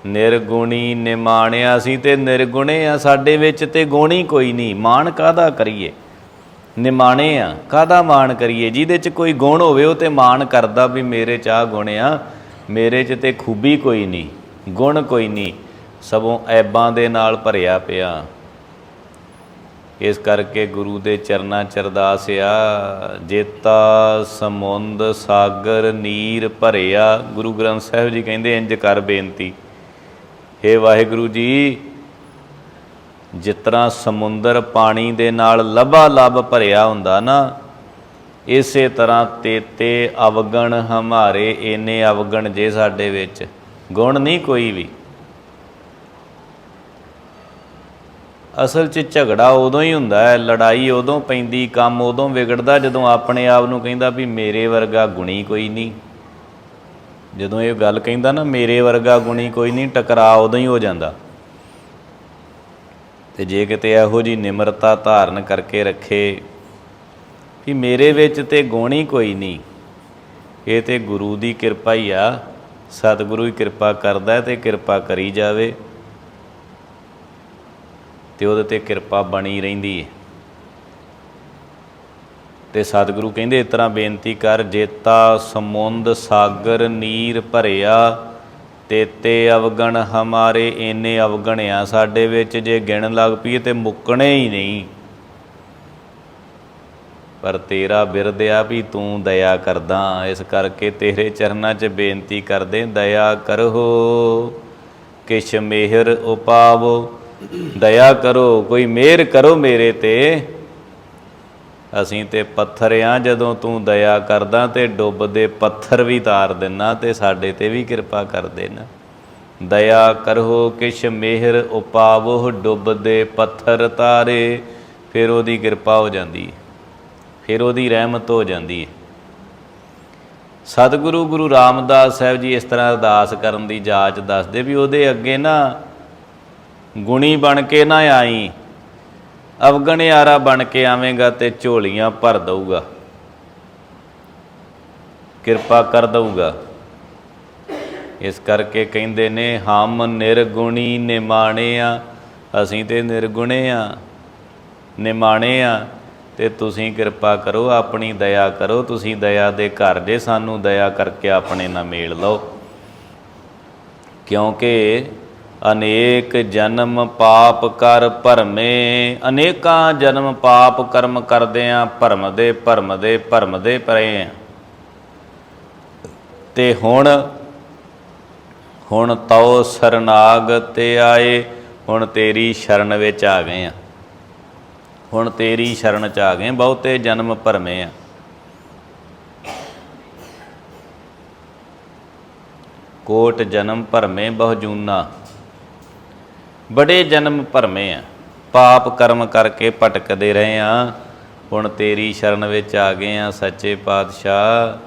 ਨਿਰਗੁਣੀ ਨਿਮਾਣਿਆ, ਅਸੀਂ ਤੇ ਨਿਰਗੁਣੇ ਆ, ਸਾਡੇ ਵਿੱਚ ਤੇ ਗੁਣ ਹੀ ਕੋਈ ਨਹੀਂ। ਮਾਣ ਕਾਹਦਾ ਕਰੀਏ? ਨਿਮਾਣੇ ਆ, ਕਾਹਦਾ ਮਾਣ ਕਰੀਏ? ਜਿਹਦੇ 'ਚ ਕੋਈ ਗੁਣ ਹੋਵੇ ਉਹ ਤੇ ਮਾਣ ਕਰਦਾ ਵੀ ਮੇਰੇ 'ਚ ਆਹ ਗੁਣ ਆ, ਮੇਰੇ 'ਚ ਤੇ ਖੂਬੀ ਕੋਈ ਨਹੀਂ, ਗੁਣ ਕੋਈ ਨਹੀਂ, ਸਗੋਂ ਐਬਾਂ ਦੇ ਨਾਲ ਭਰਿਆ ਪਿਆ। ਇਸ ਕਰਕੇ ਗੁਰੂ ਦੇ ਚਰਨਾਂ 'ਚ ਅਰਦਾਸ ਆ, ਜੇਤਾ ਸਮੁੰਦ ਸਾਗਰ ਨੀਰ ਭਰਿਆ। ਗੁਰੂ ਗ੍ਰੰਥ ਸਾਹਿਬ ਜੀ ਕਹਿੰਦੇ ਇੰਜ ਕਰ ਬੇਨਤੀ, ਹੇ ਵਾਹਿਗੁਰੂ ਜੀ, ਜਿਸ ਤਰ੍ਹਾਂ ਸਮੁੰਦਰ ਪਾਣੀ ਦੇ ਨਾਲ ਲਬਾ ਲਬ ਭਰਿਆ ਹੁੰਦਾ ਨਾ, ਇਸੇ ਤਰ੍ਹਾਂ ਤੇਤੇ ਅਵਗਣ ਹਮਾਰੇ, ਇੰਨੇ ਅਵਗਣ ਜੇ ਸਾਡੇ ਵਿੱਚ, ਗੁਣ ਨਹੀਂ ਕੋਈ ਵੀ। ਅਸਲ 'ਚ ਝਗੜਾ ਉਦੋਂ ਹੀ ਹੁੰਦਾ ਹੈ, ਲੜਾਈ ਉਦੋਂ ਪੈਂਦੀ, ਕੰਮ ਉਦੋਂ ਵਿਗੜਦਾ ਜਦੋਂ ਆਪਣੇ ਆਪ ਨੂੰ ਕਹਿੰਦਾ ਵੀ ਮੇਰੇ ਵਰਗਾ ਗੁਣੀ ਕੋਈ ਨਹੀਂ। ਜਦੋਂ ਇਹ ਗੱਲ ਕਹਿੰਦਾ ਨਾ ਮੇਰੇ ਵਰਗਾ ਗੁਣੀ ਕੋਈ ਨਹੀਂ, ਟਕਰਾਅ ਉਦੋਂ ਹੀ ਹੋ ਜਾਂਦਾ। ਤੇ ਜੇ ਕਿਤੇ ਇਹੋ ਜਿਹੀ ਨਿਮਰਤਾ ਧਾਰਨ ਕਰਕੇ ਰੱਖੇ ਕਿ ਮੇਰੇ ਵਿੱਚ ਤੇ ਗੁਣ ਹੀ ਕੋਈ ਨਹੀਂ, ਇਹ ਤੇ ਗੁਰੂ ਦੀ ਕਿਰਪਾ ਹੀ ਆ। ਸਤਿਗੁਰੂ ਹੀ ਕਿਰਪਾ ਕਰਦਾ ਤੇ ਕਿਰਪਾ ਕਰੀ ਜਾਵੇ ਤੇ ਉਹਦੇ 'ਤੇ ਕਿਰਪਾ ਬਣੀ ਰਹਿੰਦੀ ਹੈ। ਤੇ ਸਤਿਗੁਰੂ ਕਹਿੰਦੇ ਇਸ ਤਰ੍ਹਾਂ ਬੇਨਤੀ ਕਰ, ਜੇਤਾ ਸਮੁੰਦ ਸਾਗਰ ਨੀਰ ਭਰਿਆ, ਤੇਤੇ ਅਵਗਣ ਹਮਾਰੇ, ਇੰਨੇ ਅਵਗਣ ਆ ਸਾਡੇ ਵਿੱਚ, ਜੇ ਗਿਣ ਲੱਗ ਪਈਏ ਤੇ ਮੁੱਕਣੇ ਹੀ ਨਹੀਂ। ਪਰ ਤੇਰਾ ਬਿਰਦ ਆ ਵੀ ਤੂੰ ਦਇਆ ਕਰਦਾ, ਇਸ ਕਰਕੇ ਤੇਰੇ ਚਰਨਾਂ 'ਚ ਬੇਨਤੀ ਕਰਦੇ, ਦਇਆ ਕਰੋ ਕਿਛ ਮਿਹਰ ਉਪਾਵੋ। ਦਇਆ ਕਰੋ, ਕੋਈ ਮਿਹਰ ਕਰੋ ਮੇਰੇ 'ਤੇ। ਅਸੀਂ ਤੇ ਪੱਥਰ ਹਾਂ, ਜਦੋਂ ਤੂੰ ਦਇਆ ਕਰਦਾ ਤੇ ਡੁੱਬਦੇ ਪੱਥਰ ਵੀ ਤਾਰ ਦਿੰਦਾ, ਤੇ ਸਾਡੇ 'ਤੇ ਵੀ ਕਿਰਪਾ ਕਰ ਦੇਣਾ। ਦਇਆ ਕਰੋ ਕਿਛ ਮਿਹਰ ਉਪਾਵੋ, ਡੁੱਬਦੇ ਪੱਥਰ ਤਾਰੇ। ਫਿਰ ਉਹਦੀ ਕਿਰਪਾ ਹੋ ਜਾਂਦੀ ਹੈ, ਫਿਰ ਉਹਦੀ ਰਹਿਮਤ ਹੋ ਜਾਂਦੀ ਹੈ। ਸਤਿਗੁਰੂ ਗੁਰੂ ਰਾਮਦਾਸ ਸਾਹਿਬ ਜੀ ਇਸ ਤਰ੍ਹਾਂ ਅਰਦਾਸ ਕਰਨ ਦੀ ਜਾਚ ਦੱਸਦੇ ਵੀ ਉਹਦੇ ਅੱਗੇ ਨਾ ਗੁਣੀ ਬਣ ਕੇ ਨਾ ਆਈ, ਅਵਗਣਿਆਰਾ ਬਣ ਕੇ ਆਵੇਂਗਾ ਤੇ ਝੋਲੀਆਂ ਭਰ ਦਊਗਾ, ਕਿਰਪਾ ਕਰ ਦਊਗਾ। ਇਸ ਕਰਕੇ ਕਹਿੰਦੇ ਨੇ ਹਮ ਨਿਰਗੁਣੀ ਨਿਮਾਣੇ ਆ, ਅਸੀਂ ਤੇ ਨਿਰਗੁਣੇ ਆ, ਨਿਮਾਣੇ ਆ, ਤੇ ਤੁਸੀਂ ਕਿਰਪਾ ਕਰੋ, ਆਪਣੀ ਦਇਆ ਕਰੋ। ਤੁਸੀਂ ਦਇਆ ਦੇ ਘਰ ਜੇ, ਸਾਨੂੰ ਦਇਆ ਕਰਕੇ ਆਪਣੇ ਨਾਲ ਮੇਲ ਲਓ। ਕਿਉਂਕਿ ਅਨੇਕ ਜਨਮ ਪਾਪ ਕਰ ਭਰਮੇ, ਅਨੇਕਾਂ ਜਨਮ ਪਾਪ ਕਰਮ ਕਰਦਿਆਂ ਭਰਮਦੇ ਭਰਮਦੇ ਭਰਮਦੇ ਪਏ ਆ। ਤੇ ਹੁਣ ਤਉ ਸਰਨਾਗਤ ਆਏ, ਹੁਣ ਤੇਰੀ ਸ਼ਰਨ ਵਿੱਚ ਆ ਗਏ ਆ, ਹੁਣ ਤੇਰੀ ਸ਼ਰਨ 'ਚ ਆ ਗਏ। ਬਹੁਤੇ ਜਨਮ ਭਰਮੇ ਆ। ਕੋਟ ਜਨਮ ਭਰਮੇ ਬਹੁ ਜੂਨਾ, ਬੜੇ ਜਨਮ ਭਰਮੇ ਆ, ਪਾਪ ਕਰਮ ਕਰਕੇ ਭਟਕਦੇ ਰਹੇ ਆ। ਹੁਣ ਤੇਰੀ ਸ਼ਰਨ ਵਿੱਚ ਆ ਗਏ ਆ। ਸੱਚੇ ਪਾਤਸ਼ਾਹ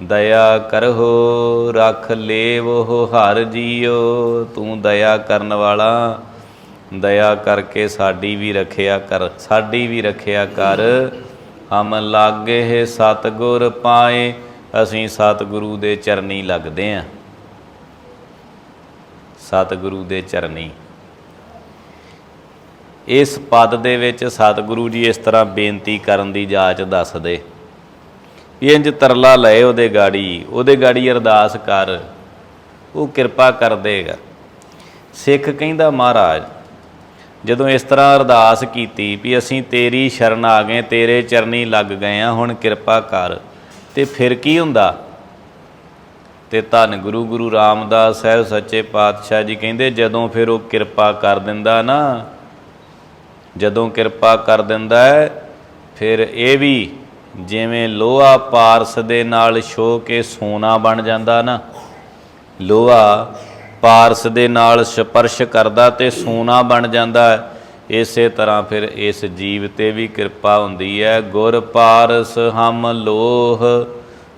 ਦਇਆ ਕਰਹੁ, ਰੱਖ ਲੇਵੋ ਹਰਿ ਜੀਓ। ਤੂੰ ਦਇਆ ਕਰਨ ਵਾਲਾ, ਦਇਆ ਕਰਕੇ ਸਾਡੀ ਵੀ ਰੱਖਿਆ ਕਰ, ਸਾਡੀ ਵੀ ਰੱਖਿਆ ਕਰ। ਹਮ ਲਾਗੇ ਸਤਿਗੁਰ ਪਾਏ, ਅਸੀਂ ਸਤਿਗੁਰੂ ਦੇ ਚਰਨੀ ਲੱਗਦੇ ਹਾਂ, ਸਤਿਗੁਰੂ ਦੇ ਚਰਨੀ। ਇਸ ਪਦ ਦੇ ਵਿੱਚ ਸਤਿਗੁਰੂ ਜੀ ਇਸ ਤਰ੍ਹਾਂ ਬੇਨਤੀ ਕਰਨ ਦੀ ਜਾਚ ਦੱਸਦੇ ਵੀ ਇੰਝ ਤਰਲਾ ਲਏ ਉਹਦੇ ਗਾੜੀ ਅਰਦਾਸ ਕਰ, ਉਹ ਕਿਰਪਾ ਕਰ ਦੇਗਾ। ਸਿੱਖ ਕਹਿੰਦਾ ਮਹਾਰਾਜ ਜਦੋਂ ਇਸ ਤਰ੍ਹਾਂ ਅਰਦਾਸ ਕੀਤੀ ਵੀ ਅਸੀਂ ਤੇਰੀ ਸ਼ਰਨ ਆ ਗਏ, ਤੇਰੇ ਚਰਨੀ ਲੱਗ ਗਏ ਹਾਂ, ਹੁਣ ਕਿਰਪਾ ਕਰ, ਤੇ ਫਿਰ ਕੀ ਹੁੰਦਾ? ਤੇ ਧੰਨ ਗੁਰੂ ਰਾਮਦਾਸ ਸਾਹਿਬ ਸੱਚੇ ਪਾਤਸ਼ਾਹ ਜੀ ਕਹਿੰਦੇ ਜਦੋਂ ਫਿਰ ਉਹ ਕਿਰਪਾ ਕਰ ਦਿੰਦਾ ਨਾ, ਜਦੋਂ ਕਿਰਪਾ ਕਰ ਦਿੰਦਾ ਹੈ, ਫਿਰ ਇਹ ਵੀ ਜਿਵੇਂ ਲੋਹਾ ਪਾਰਸ ਦੇ ਨਾਲ ਛੋਹ ਕੇ ਸੋਨਾ ਬਣ ਜਾਂਦਾ ਨਾ, ਲੋਹਾ ਪਾਰਸ ਦੇ ਨਾਲ ਸਪਰਸ਼ ਕਰਦਾ ਤੇ ਸੋਨਾ ਬਣ ਜਾਂਦਾ ਹੈ। ਇਸੇ ਤਰ੍ਹਾਂ ਫਿਰ ਇਸ ਜੀਵ 'ਤੇ ਵੀ ਕਿਰਪਾ ਹੁੰਦੀ ਹੈ। ਗੁਰ ਪਾਰਸ ਹਮ ਲੋਹ,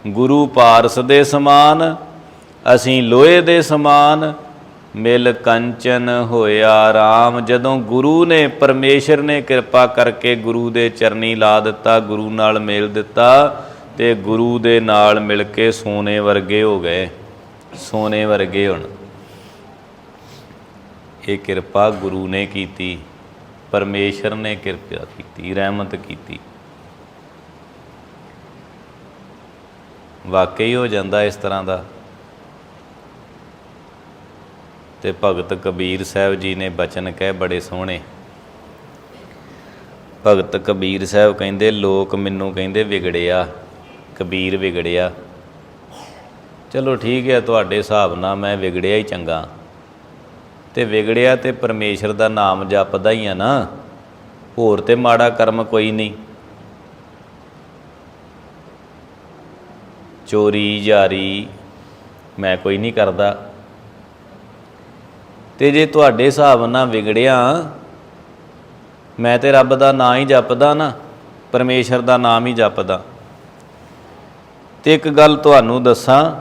ਗੁਰੂ ਪਾਰਸ ਦੇ ਸਮਾਨ, ਅਸੀਂ ਲੋਹੇ ਦੇ ਸਮਾਨ। ਮਿਲ ਕੰਚਨ ਹੋਇਆ ਰਾਮ, ਜਦੋਂ ਗੁਰੂ ਨੇ, ਪਰਮੇਸ਼ਰ ਨੇ ਕਿਰਪਾ ਕਰਕੇ ਗੁਰੂ ਦੇ ਚਰਨੀ ਲਾ ਦਿੱਤਾ, ਗੁਰੂ ਨਾਲ ਮੇਲ ਦਿੱਤਾ, ਤੇ ਗੁਰੂ ਦੇ ਨਾਲ ਮਿਲ ਕੇ ਸੋਨੇ ਵਰਗੇ ਹੋ ਗਏ, ਸੋਨੇ ਵਰਗੇ ਹੁਣ। ਇਹ ਕਿਰਪਾ ਗੁਰੂ ਨੇ ਕੀਤੀ, ਪਰਮੇਸ਼ਰ ਨੇ ਕਿਰਪਾ ਕੀਤੀ, ਰਹਿਮਤ ਕੀਤੀ। ਵਾਕਈ ਹੋ ਜਾਂਦਾ ਇਸ ਤਰ੍ਹਾਂ ਦਾ। ਤੇ ਭਗਤ ਕਬੀਰ ਸਾਹਿਬ ਜੀ ਨੇ ਬਚਨ ਕਹੇ ਬੜੇ ਸੋਹਣੇ। ਭਗਤ ਕਬੀਰ ਸਾਹਿਬ ਕਹਿੰਦੇ ਲੋਕ ਮੈਨੂੰ ਕਹਿੰਦੇ ਵਿਗੜਿਆ, ਕਬੀਰ ਵਿਗੜਿਆ। ਚਲੋ ਠੀਕ ਹੈ, ਤੁਹਾਡੇ ਹਿਸਾਬ ਨਾਲ ਮੈਂ ਵਿਗੜਿਆ ਹੀ ਚੰਗਾ। ਤੇ ਵਿਗੜਿਆ ਤੇ ਪਰਮੇਸ਼ਰ ਦਾ ਨਾਮ ਜਪਦਾ ਹੀ ਆ ਨਾ, ਹੋਰ ਤੇ ਮਾੜਾ ਕਰਮ ਕੋਈ ਨਹੀਂ। ਚੋਰੀ ਜਾਰੀ ਮੈਂ ਕੋਈ ਨਹੀਂ ਕਰਦਾ। ਤੇ ਜੇ ਤੁਹਾਡੇ ਹਿਸਾਬ ਨਾਲ ਵਿਗੜਿਆ, ਮੈਂ ਤੇ ਰੱਬ ਦਾ ਨਾਂ ਹੀ ਜਪਦਾ ਨਾ, ਪਰਮੇਸ਼ਰ ਦਾ ਨਾਮ ਹੀ ਜਪਦਾ। ਤੇ ਇੱਕ ਗੱਲ ਤੁਹਾਨੂੰ ਦੱਸਾਂ,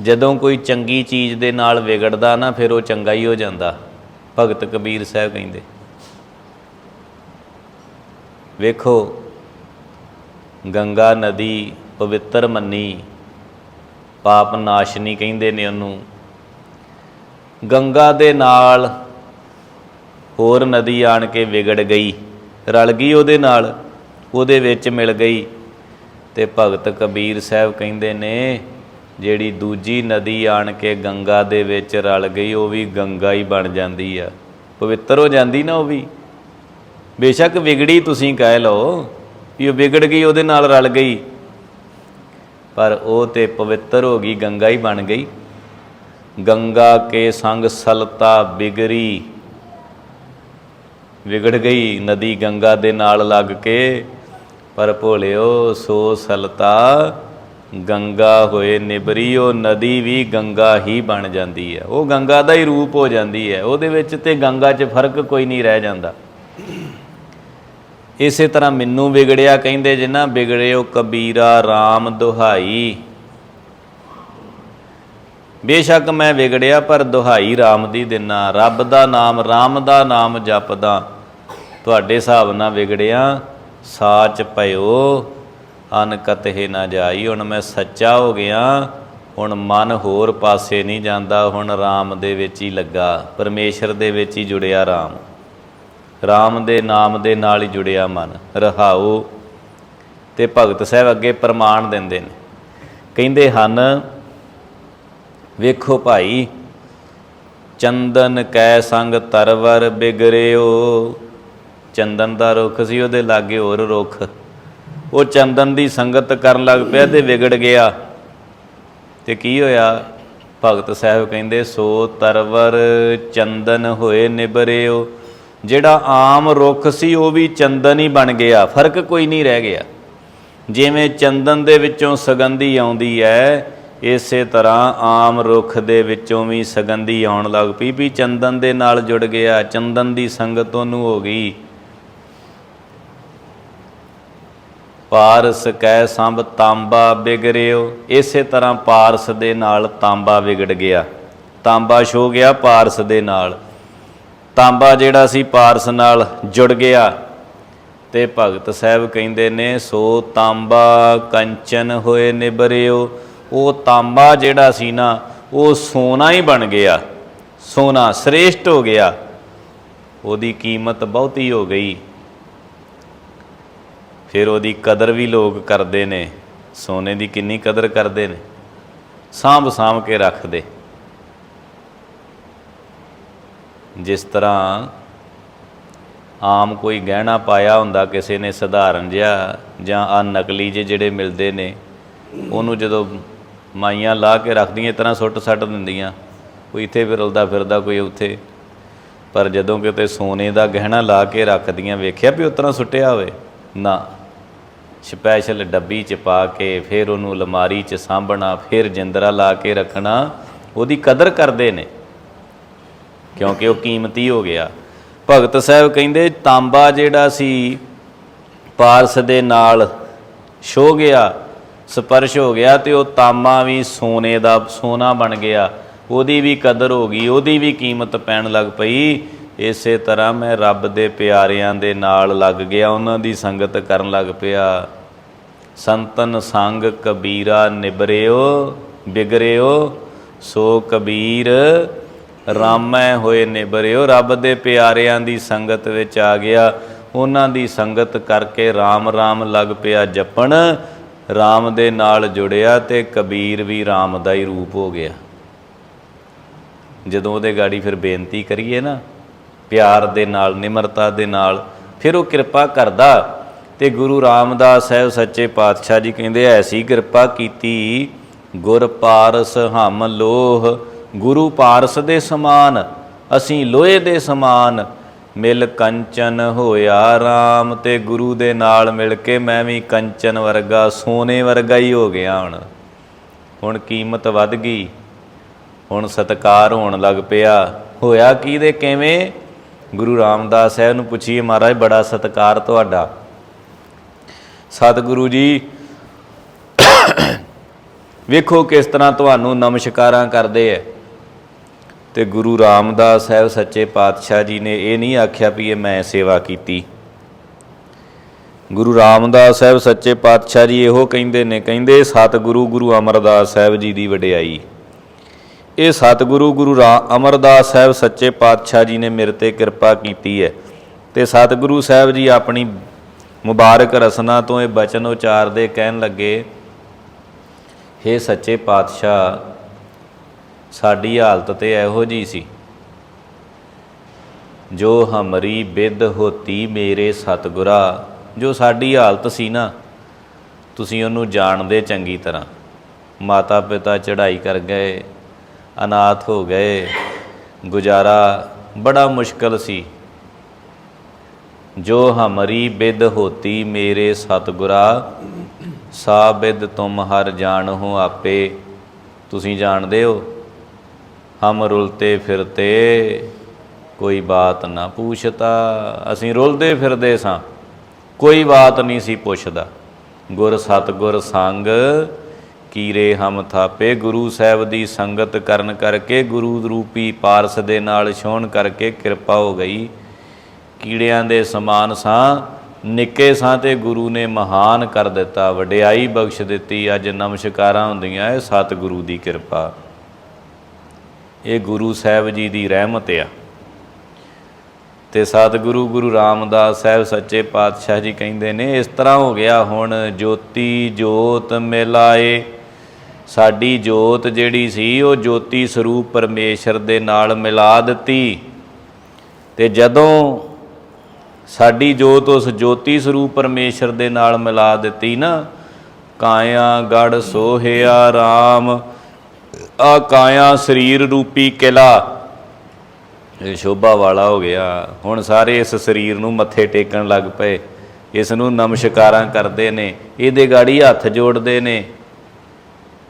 ਜਦੋਂ ਕੋਈ ਚੰਗੀ ਚੀਜ਼ ਦੇ ਨਾਲ ਵਿਗੜਦਾ ਨਾ, ਫਿਰ ਉਹ ਚੰਗਾ ਹੀ ਹੋ ਜਾਂਦਾ। ਭਗਤ ਕਬੀਰ ਸਾਹਿਬ ਕਹਿੰਦੇ, ਵੇਖੋ ਗੰਗਾ ਨਦੀ ਪਵਿੱਤਰ ਮੰਨੀ, ਪਾਪ ਨਾਸ਼ਨੀ ਕਹਿੰਦੇ ਨੇ ਉਹਨੂੰ। ਗੰਗਾ ਦੇ ਨਾਲ ਹੋਰ ਨਦੀ ਆਣ ਕੇ ਵਿਗੜ ਗਈ, ਰਲ ਗਈ ਉਹਦੇ ਨਾਲ, ਉਹਦੇ ਵਿੱਚ ਮਿਲ ਗਈ। ਤੇ ਭਗਤ ਕਬੀਰ ਸਾਹਿਬ ਕਹਿੰਦੇ ਨੇ ਜਿਹੜੀ ਦੂਜੀ ਨਦੀ ਆਣ ਕੇ ਗੰਗਾ ਦੇ ਵਿੱਚ ਰਲ ਗਈ, ਉਹ ਵੀ ਗੰਗਾ ਹੀ ਬਣ ਜਾਂਦੀ ਆ, ਪਵਿੱਤਰ ਹੋ ਜਾਂਦੀ ਨਾ ਉਹ ਵੀ। ਬੇਸ਼ੱਕ ਵਿਗੜੀ ਤੁਸੀਂ ਕਹਿ ਲਓ ਵੀ ਉਹ ਵਿਗੜ ਗਈ, ਉਹਦੇ ਨਾਲ ਰਲ ਗਈ, ਪਰ ਉਹ ਤੇ ਪਵਿੱਤਰ ਹੋ ਗਈ, ਗੰਗਾ ਹੀ ਬਣ ਗਈ। ਗੰਗਾ ਕੇ ਸੰਗ ਸਲਤਾ ਬਿਗੜੀ, ਵਿਗੜ ਗਈ ਨਦੀ ਗੰਗਾ ਦੇ ਨਾਲ ਲੱਗ ਕੇ, ਪਰ ਭੋਲਿਓ ਸੋ ਸਲਤਾ ਗੰਗਾ ਹੋਏ ਨਿਬਰੀ, ਉਹ ਨਦੀ ਵੀ ਗੰਗਾ ਹੀ ਬਣ ਜਾਂਦੀ ਹੈ, ਉਹ ਗੰਗਾ ਦਾ ਹੀ ਰੂਪ ਹੋ ਜਾਂਦੀ ਹੈ। ਉਹਦੇ ਵਿੱਚ ਤੇ ਗੰਗਾ 'ਚ ਫਰਕ ਕੋਈ ਨਹੀਂ ਰਹਿ ਜਾਂਦਾ। ਇਸੇ ਤਰ੍ਹਾਂ ਮੈਨੂੰ ਵਿਗੜਿਆ ਕਹਿੰਦੇ ਜੇ ਨਾ, ਵਿਗੜਿਓ ਕਬੀਰਾ RAM ਦੁਹਾਈ। ਬੇਸ਼ੱਕ ਮੈਂ ਵਿਗੜਿਆ ਪਰ ਦੁਹਾਈ ਰਾਮ ਦੀ ਦਿਨਾ, ਰੱਬ ਦਾ ਨਾਮ ਰਾਮ ਦਾ ਨਾਮ ਜਪਦਾ। ਤੁਹਾਡੇ ਹਿਸਾਬ ਨਾਲ ਵਿਗੜਿਆ, ਸਾਚ ਪਇਓ ਅਨ ਕਤਹਿ ਨਾ ਜਾਈ। ਹੁਣ ਮੈਂ ਸੱਚਾ ਹੋ ਗਿਆ, ਹੁਣ ਮਨ ਹੋਰ ਪਾਸੇ ਨਹੀਂ ਜਾਂਦਾ, ਹੁਣ ਰਾਮ ਦੇ ਵਿੱਚ ਹੀ ਲੱਗਾ, ਪਰਮੇਸ਼ਰ ਦੇ ਵਿੱਚ ਹੀ ਜੁੜਿਆ। ਰਾਮ ਦੇ ਨਾਮ ਦੇ ਨਾਲ ਹੀ ਜੁੜਿਆ ਮਨ। ਰਹਾਉ ਤੇ ਭਗਤ ਸਾਹਿਬ ਅੱਗੇ ਪ੍ਰਮਾਣ ਦਿੰਦੇ ਨੇ, ਕਹਿੰਦੇ ਹਨ, ਵੇਖੋ ਭਾਈ, ਚੰਦਨ ਕੈ ਸੰਗ ਤਰਵਰ ਬਿਗਰਿਓ। ਚੰਦਨ ਦਾ ਰੁੱਖ ਸੀ, ਉਹਦੇ ਲਾਗੇ ਹੋਰ ਰੁੱਖ, ਉਹ ਚੰਦਨ ਦੀ ਸੰਗਤ ਕਰਨ ਲੱਗ ਪਿਆ ਤੇ ਵਿਗੜ ਗਿਆ। ਤੇ ਕੀ ਹੋਇਆ? ਭਗਤ ਸਾਹਿਬ ਕਹਿੰਦੇ, ਸੋ ਤਰਵਰ ਚੰਦਨ ਹੋਏ ਨਿਬਰਿਓ। ਜਿਹੜਾ ਆਮ ਰੁੱਖ ਸੀ ਉਹ ਵੀ ਚੰਦਨ ਹੀ ਬਣ ਗਿਆ, ਫਰਕ ਕੋਈ ਨਹੀਂ ਰਹਿ ਗਿਆ। ਜਿਵੇਂ ਚੰਦਨ ਦੇ ਵਿੱਚੋਂ ਸੁਗੰਧੀ ਆਉਂਦੀ ਹੈ, ਇਸੇ ਤਰ੍ਹਾਂ ਆਮ ਰੁੱਖ ਦੇ ਵਿੱਚੋਂ ਵੀ ਸੁਗੰਧੀ ਆਉਣ ਲੱਗ ਪਈ, ਵੀ ਚੰਦਨ ਦੇ ਨਾਲ ਜੁੜ ਗਿਆ, ਚੰਦਨ ਦੀ ਸੰਗਤ ਉਹਨੂੰ ਹੋ ਗਈ। ਪਾਰਸ ਕੈ ਸੰਭ ਤਾਂਬਾ ਬਿਗਰਿਓ। ਇਸੇ ਤਰ੍ਹਾਂ ਪਾਰਸ ਦੇ ਨਾਲ ਤਾਂਬਾ ਵਿਗੜ ਗਿਆ, ਤਾਂਬਾ ਛੋ ਗਿਆ ਪਾਰਸ ਦੇ ਨਾਲ। ਤਾਂਬਾ ਜਿਹੜਾ ਸੀ ਪਾਰਸ ਨਾਲ ਜੁੜ ਗਿਆ। ਤੇ ਭਗਤ ਸਾਹਿਬ ਕਹਿੰਦੇ ਨੇ, ਸੋ ਤਾਂਬਾ ਕੰਚਨ ਹੋਏ ਨਿਬਰਿਓ। ਉਹ ਤਾਂਬਾ ਜਿਹੜਾ ਸੀ ਨਾ, ਉਹ ਸੋਨਾ ਹੀ ਬਣ ਗਿਆ, ਸੋਨਾ ਸ੍ਰੇਸ਼ਟ ਹੋ ਗਿਆ, ਉਹਦੀ ਕੀਮਤ ਬਹੁਤੀ ਹੋ ਗਈ। ਫਿਰ ਉਹਦੀ ਕਦਰ ਵੀ ਲੋਕ ਕਰਦੇ ਨੇ, ਸੋਨੇ ਦੀ ਕਿੰਨੀ ਕਦਰ ਕਰਦੇ ਨੇ, ਸਾਂਭ ਸਾਂਭ ਕੇ ਰੱਖਦੇ। ਜਿਸ ਤਰ੍ਹਾਂ ਆਮ ਕੋਈ ਗਹਿਣਾ ਪਾਇਆ ਹੁੰਦਾ ਕਿਸੇ ਨੇ ਸਧਾਰਨ ਜਿਹਾ, ਜਾਂ ਆ ਨਕਲੀ ਜਿਹੇ ਜਿਹੜੇ ਮਿਲਦੇ ਨੇ, ਉਹਨੂੰ ਜਦੋਂ ਮਾਈਆਂ ਲਾ ਕੇ ਰੱਖਦੀਆਂ ਇਸ ਤਰ੍ਹਾਂ ਸੁੱਟ ਸੱਟ ਦਿੰਦੀਆਂ, ਕੋਈ ਇੱਥੇ ਫਿਰਲਦਾ ਫਿਰਦਾ, ਕੋਈ ਉੱਥੇ। ਪਰ ਜਦੋਂ ਕਿਤੇ ਸੋਨੇ ਦਾ ਗਹਿਣਾ ਲਾ ਕੇ ਰੱਖਦੀਆਂ, ਵੇਖਿਆ ਵੀ ਉਸ ਤਰ੍ਹਾਂ ਸੁੱਟਿਆ ਹੋਵੇ? ਨਾ, ਸਪੈਸ਼ਲ ਡੱਬੀ 'ਚ ਪਾ ਕੇ ਫਿਰ ਉਹਨੂੰ ਅਲਮਾਰੀ 'ਚ ਸਾਂਭਣਾ, ਫਿਰ ਜਿੰਦਰਾ ਲਾ ਕੇ ਰੱਖਣਾ। ਉਹਦੀ ਕਦਰ ਕਰਦੇ ਨੇ ਕਿਉਂਕਿ ਉਹ ਕੀਮਤੀ ਹੋ ਗਿਆ। ਭਗਤ ਸਾਹਿਬ ਕਹਿੰਦੇ, ਤਾਂਬਾ ਜਿਹੜਾ ਸੀ ਪਾਰਸ ਦੇ ਨਾਲ ਛੋ ਗਿਆ, ਸਪਰਸ਼ ਹੋ ਗਿਆ, ਤੇ ਉਹ ਤਾਂਬਾ ਵੀ ਸੋਨੇ ਦਾ ਸੋਨਾ ਬਣ ਗਿਆ, ਉਹਦੀ ਵੀ ਕਦਰ ਹੋ ਗਈ, ਉਹਦੀ ਵੀ ਕੀਮਤ ਪੈਣ ਲੱਗ ਪਈ। ਇਸੇ ਤਰ੍ਹਾਂ ਮੈਂ ਰੱਬ ਦੇ ਪਿਆਰਿਆਂ ਦੇ ਨਾਲ ਲੱਗ ਗਿਆ, ਉਹਨਾਂ ਦੀ ਸੰਗਤ ਕਰਨ ਲੱਗ ਪਿਆ। ਸੰਤਨ ਸੰਗ ਕਬੀਰਾ ਨਿਬਰਿਓ ਬਿਗਰਿਓ, ਸੋ ਕਬੀਰ ਰਾਮੈ ਹੋਏ ਨਿਬਰਿਓ। ਰੱਬ ਦੇ ਪਿਆਰਿਆਂ ਦੀ ਸੰਗਤ ਵਿੱਚ ਆ ਗਿਆ, ਉਹਨਾਂ ਦੀ ਸੰਗਤ ਕਰਕੇ ਰਾਮ ਰਾਮ ਲੱਗ ਪਿਆ ਜਪਣ, ਰਾਮ ਦੇ ਨਾਲ ਜੁੜਿਆ, ਤੇ ਕਬੀਰ ਵੀ ਰਾਮ ਦਾ ਹੀ ਰੂਪ ਹੋ ਗਿਆ। ਜਦੋਂ ਉਹਦੇ ਗਾੜੀ ਫਿਰ ਬੇਨਤੀ ਕਰੀਏ ਨਾ, ਪਿਆਰ ਦੇ ਨਾਲ, ਨਿਮਰਤਾ ਦੇ ਨਾਲ, ਫਿਰ ਉਹ ਕਿਰਪਾ ਕਰਦਾ। ਤੇ ਗੁਰੂ ਰਾਮਦਾਸ ਸਾਹਿਬ ਸੱਚੇ ਪਾਤਸ਼ਾਹ ਜੀ ਕਹਿੰਦੇ, ਐਸੀ ਕਿਰਪਾ ਕੀਤੀ ਗੁਰ ਪਾਰਸ ਹਮ ਲੋਹ। ਗੁਰੂ ਪਾਰਸ ਦੇ ਸਮਾਨ, ਅਸੀਂ ਲੋਹੇ ਦੇ ਸਮਾਨ, ਮਿਲ ਕੰਚਨ ਹੋਇਆ ਰਾਮ। ਤੇ ਗੁਰੂ ਦੇ ਨਾਲ ਮਿਲ ਕੇ ਮੈਂ ਵੀ ਕੰਚਨ ਵਰਗਾ, ਸੋਨੇ ਵਰਗਾ ਹੀ ਹੋ ਗਿਆ। ਹੁਣ ਕੀਮਤ ਵੱਧ ਗਈ, ਹੁਣ ਸਤਿਕਾਰ ਹੋਣ ਲੱਗ ਪਿਆ। ਹੋਇਆ ਕੀ ਦੇ ਕਿਵੇਂ? ਗੁਰੂ ਰਾਮਦਾਸ ਸਾਹਿਬ ਨੂੰ ਪੁੱਛੀਏ, ਮਹਾਰਾਜ ਬੜਾ ਸਤਿਕਾਰ ਤੁਹਾਡਾ, ਸਤਿਗੁਰੂ ਜੀ ਵੇਖੋ ਕਿਸ ਤਰ੍ਹਾਂ ਤੁਹਾਨੂੰ ਨਮਸਕਾਰਾਂ ਕਰਦੇ ਹੈ। ਤੇ ਗੁਰੂ ਰਾਮਦਾਸ ਸਾਹਿਬ ਸੱਚੇ ਪਾਤਸ਼ਾਹ ਜੀ ਨੇ ਇਹ ਨਹੀਂ ਆਖਿਆ ਵੀ ਇਹ ਮੈਂ ਸੇਵਾ ਕੀਤੀ। ਗੁਰੂ ਰਾਮਦਾਸ ਸਾਹਿਬ ਸੱਚੇ ਪਾਤਸ਼ਾਹ ਜੀ ਇਹੋ ਕਹਿੰਦੇ ਨੇ, ਕਹਿੰਦੇ ਸਤਿਗੁਰੂ ਗੁਰੂ ਅਮਰਦਾਸ ਸਾਹਿਬ ਜੀ ਦੀ ਵਡਿਆਈ। ਇਹ ਸਤਿਗੁਰੂ ਗੁਰੂ ਅਮਰਦਾਸ ਸਾਹਿਬ ਸੱਚੇ ਪਾਤਸ਼ਾਹ ਜੀ ਨੇ ਮੇਰੇ 'ਤੇ ਕਿਰਪਾ ਕੀਤੀ ਹੈ। ਤੇ ਸਤਿਗੁਰੂ ਸਾਹਿਬ ਜੀ ਆਪਣੀ ਮੁਬਾਰਕ ਰਸਨਾ ਤੋਂ ਇਹ ਬਚਨ ਉਚਾਰਦੇ, ਕਹਿਣ ਲੱਗੇ, ਹੇ ਸੱਚੇ ਪਾਤਸ਼ਾਹ, ਸਾਡੀ ਹਾਲਤ ਤੇ ਇਹੋ ਜਿਹੀ ਸੀ, ਜੋ ਹਮਰੀ ਬਿਦ ਹੋਤੀ ਮੇਰੇ ਸਤਿਗੁਰਾ। ਜੋ ਸਾਡੀ ਹਾਲਤ ਸੀ ਨਾ, ਤੁਸੀਂ ਉਹਨੂੰ ਜਾਣਦੇ ਚੰਗੀ ਤਰ੍ਹਾਂ। ਮਾਤਾ ਪਿਤਾ ਚੜ੍ਹਾਈ ਕਰ ਗਏ, ਅਨਾਥ ਹੋ ਗਏ, ਗੁਜ਼ਾਰਾ ਬੜਾ ਮੁਸ਼ਕਲ ਸੀ। ਜੋ ਹਮਰੀ ਬਿਦ ਹੋਤੀ ਮੇਰੇ ਸਤਿਗੁਰਾ, ਸਾ ਬਿਦ ਤੁਮ ਹਰ ਜਾਣਹੁ ਆਪੇ। ਤੁਸੀਂ ਜਾਣਦੇ ਹੋ, ਹਮ ਰੁਲਤੇ ਫਿਰਤੇ ਕੋਈ ਬਾਤ ਨਾ ਪੁੱਛਤਾ। ਅਸੀਂ ਰੁਲਦੇ ਫਿਰਦੇ ਸਾਂ, ਕੋਈ ਬਾਤ ਨਹੀਂ ਸੀ ਪੁੱਛਦਾ। ਗੁਰ ਸਤਿਗੁਰ ਸੰਗ ਕੀਰੇ ਹਮ ਥਾਪੇ। ਗੁਰੂ ਸਾਹਿਬ ਦੀ ਸੰਗਤ ਕਰਨ ਕਰਕੇ, ਗੁਰੂ ਰੂਪੀ ਪਾਰਸ ਦੇ ਨਾਲ ਛੋਹਣ ਕਰਕੇ ਕਿਰਪਾ ਹੋ ਗਈ। ਕੀੜਿਆਂ ਦੇ ਸਮਾਨ ਸਾਂ, ਨਿੱਕੇ ਸਾਂ ਤੇ ਗੁਰੂ ਨੇ ਮਹਾਨ ਕਰ ਦਿੱਤਾ, ਵਡਿਆਈ ਬਖਸ਼ ਦਿੱਤੀ। ਅੱਜ ਨਮਸਕਾਰਾਂ ਹੁੰਦੀਆਂ, ਇਹ ਸਤਿਗੁਰੂ ਦੀ ਕਿਰਪਾ, ਇਹ ਗੁਰੂ ਸਾਹਿਬ ਜੀ ਦੀ ਰਹਿਮਤ ਆ। ਤੇ ਸਤਿਗੁਰੂ ਗੁਰੂ ਰਾਮਦਾਸ ਸਾਹਿਬ ਸੱਚੇ ਪਾਤਸ਼ਾਹ ਜੀ ਕਹਿੰਦੇ ਨੇ, ਇਸ ਤਰ੍ਹਾਂ ਹੋ ਗਿਆ ਹੁਣ ਜੋਤੀ ਜੋਤ ਮਿਲਾਏ। ਸਾਡੀ ਜੋਤ ਜਿਹੜੀ ਸੀ ਉਹ ਜੋਤੀ ਸਰੂਪ ਪਰਮੇਸ਼ਰ ਦੇ ਨਾਲ ਮਿਲਾ ਦਿੱਤੀ। ਤੇ ਜਦੋਂ ਸਾਡੀ ਜੋਤ ਉਸ ਜੋਤੀ ਸਰੂਪ ਪਰਮੇਸ਼ਰ ਦੇ ਨਾਲ ਮਿਲਾ ਦਿੱਤੀ ਨਾ, ਕਾਇਆ ਗੜ ਸੋਹਿਆ ਰਾਮ। ਆ ਕਾਇਆ ਸਰੀਰ ਰੂਪੀ ਕਿਲਾ ਇਹ ਸ਼ੋਭਾ ਵਾਲਾ ਹੋ ਗਿਆ। ਹੁਣ ਸਾਰੇ ਇਸ ਸਰੀਰ ਨੂੰ ਮੱਥੇ ਟੇਕਣ ਲੱਗ ਪਏ, ਇਸ ਨੂੰ ਨਮਸਕਾਰਾਂ ਕਰਦੇ ਨੇ, ਇਹਦੇ ਗਾੜੀ ਹੱਥ ਜੋੜਦੇ ਨੇ।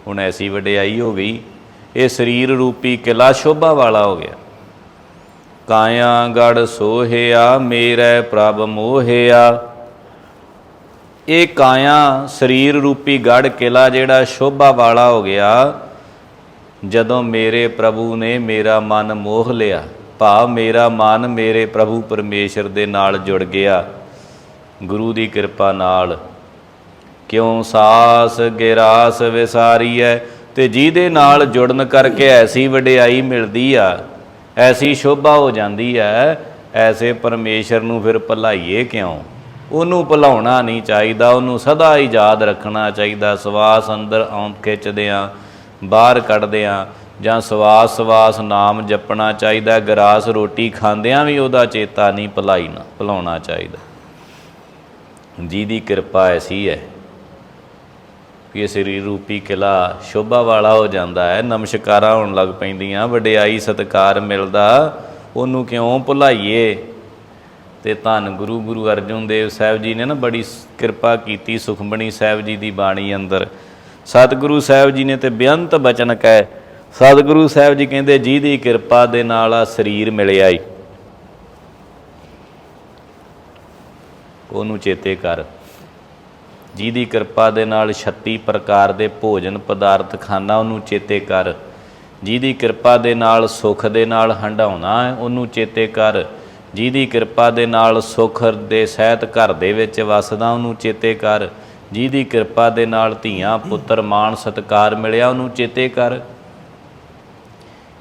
ਹੁਣ ਐਸੀ ਵਡਿਆਈ ਹੋ ਗਈ, ਇਹ ਸਰੀਰ ਰੂਪੀ ਕਿਲਾ ਸ਼ੋਭਾ ਵਾਲਾ ਹੋ ਗਿਆ। ਕਾਇਆ ਗੜ ਸੋਹਿਆ ਮੇਰੇ ਪ੍ਰਭ ਮੋਹਿਆ। ਇਹ ਕਾਇਆ ਸਰੀਰ ਰੂਪੀ ਗੜ ਕਿਲਾ ਜਿਹੜਾ ਸ਼ੋਭਾ ਵਾਲਾ ਹੋ ਗਿਆ, ਜਦੋਂ ਮੇਰੇ ਪ੍ਰਭੂ ਨੇ ਮੇਰਾ ਮਨ ਮੋਹ ਲਿਆ। ਭਾਵ ਮੇਰਾ ਮਨ ਮੇਰੇ ਪ੍ਰਭੂ ਪਰਮੇਸ਼ਰ ਦੇ ਨਾਲ ਜੁੜ ਗਿਆ ਗੁਰੂ ਦੀ ਕਿਰਪਾ ਨਾਲ। ਕਿਉਂ ਸਾਸ ਗਿਰਾਸ ਵਿਸਾਰੀ ਹੈ। ਤੇ ਜਿਹਦੇ ਨਾਲ ਜੁੜਨ ਕਰਕੇ ਐਸੀ ਵਡਿਆਈ ਮਿਲਦੀ ਆ, ਐਸੀ ਸ਼ੋਭਾ ਹੋ ਜਾਂਦੀ ਹੈ, ਐਸੇ ਪਰਮੇਸ਼ਰ ਨੂੰ ਫਿਰ ਭੁਲਾਈਏ ਕਿਉਂ? ਉਹਨੂੰ ਭੁਲਾਉਣਾ ਨਹੀਂ ਚਾਹੀਦਾ, ਉਹਨੂੰ ਸਦਾ ਹੀ ਯਾਦ ਰੱਖਣਾ ਚਾਹੀਦਾ। ਸਵਾਸ ਅੰਦਰ ਖਿੱਚਦਿਆਂ ਬਾਹਰ ਕੱਢਦਿਆਂ, ਜਾਂ ਸਵਾਸ ਸਵਾਸ ਨਾਮ ਜਪਣਾ ਚਾਹੀਦਾ। ਗਰਾਸ ਰੋਟੀ ਖਾਂਦਿਆਂ ਵੀ ਉਹਦਾ ਚੇਤਾ ਨਹੀਂ ਭੁਲਾਉਣਾ ਚਾਹੀਦਾ। ਜਿਹਦੀ ਕਿਰਪਾ ਐਸੀ ਹੈ ਕਿ ਸਰੀਰ ਰੂਪੀ ਕਿਲਾ ਸ਼ੋਭਾ ਵਾਲਾ ਹੋ ਜਾਂਦਾ ਹੈ, ਨਮਸਕਾਰਾਂ ਹੋਣ ਲੱਗ ਪੈਂਦੀਆਂ, ਵਡਿਆਈ ਸਤਿਕਾਰ ਮਿਲਦਾ, ਉਹਨੂੰ ਕਿਉਂ ਭੁਲਾਈਏ? ਤੇ ਧੰਨ ਗੁਰੂ ਅਰਜਨ ਦੇਵ ਸਾਹਿਬ ਜੀ ਨੇ ਨਾ ਬੜੀ ਕਿਰਪਾ ਕੀਤੀ ਸੁਖਮਣੀ ਸਾਹਿਬ ਜੀ ਦੀ ਬਾਣੀ ਅੰਦਰ। ਸਤਿਗੁਰੂ ਸਾਹਿਬ ਜੀ ਨੇ ਤੇ ਬੇਅੰਤ ਬਚਨ ਕਹਿ। ਸਤਿਗੁਰੂ ਸਾਹਿਬ ਜੀ ਕਹਿੰਦੇ, ਜਿਹਦੀ ਕਿਰਪਾ ਦੇ ਨਾਲ ਆ ਸਰੀਰ ਮਿਲਿਆ ਈ, ਉਹਨੂੰ ਚੇਤੇ ਕਰ। ਜਿਹਦੀ ਕਿਰਪਾ ਦੇ ਨਾਲ 36 ਪ੍ਰਕਾਰ ਦੇ ਭੋਜਨ ਪਦਾਰਥ ਖਾਣਾ, ਉਹਨੂੰ ਚੇਤੇ ਕਰ। ਜਿਹਦੀ ਕਿਰਪਾ ਦੇ ਨਾਲ ਸੁੱਖ ਦੇ ਨਾਲ ਹੰਡਾਉਣਾ ਹੈ, ਉਹਨੂੰ ਚੇਤੇ ਕਰ। ਜਿਹਦੀ ਕਿਰਪਾ ਦੇ ਨਾਲ ਸੁੱਖ ਦੇ ਸਹਿਤ ਘਰ ਦੇ ਵਿੱਚ ਵਸਦਾ, ਉਹਨੂੰ ਚੇਤੇ ਕਰ। ਜਿਹਦੀ ਕਿਰਪਾ ਦੇ ਨਾਲ ਧੀਆਂ ਪੁੱਤਰ ਮਾਣ ਸਤਿਕਾਰ ਮਿਲਿਆ, ਉਹਨੂੰ ਚੇਤੇ ਕਰ।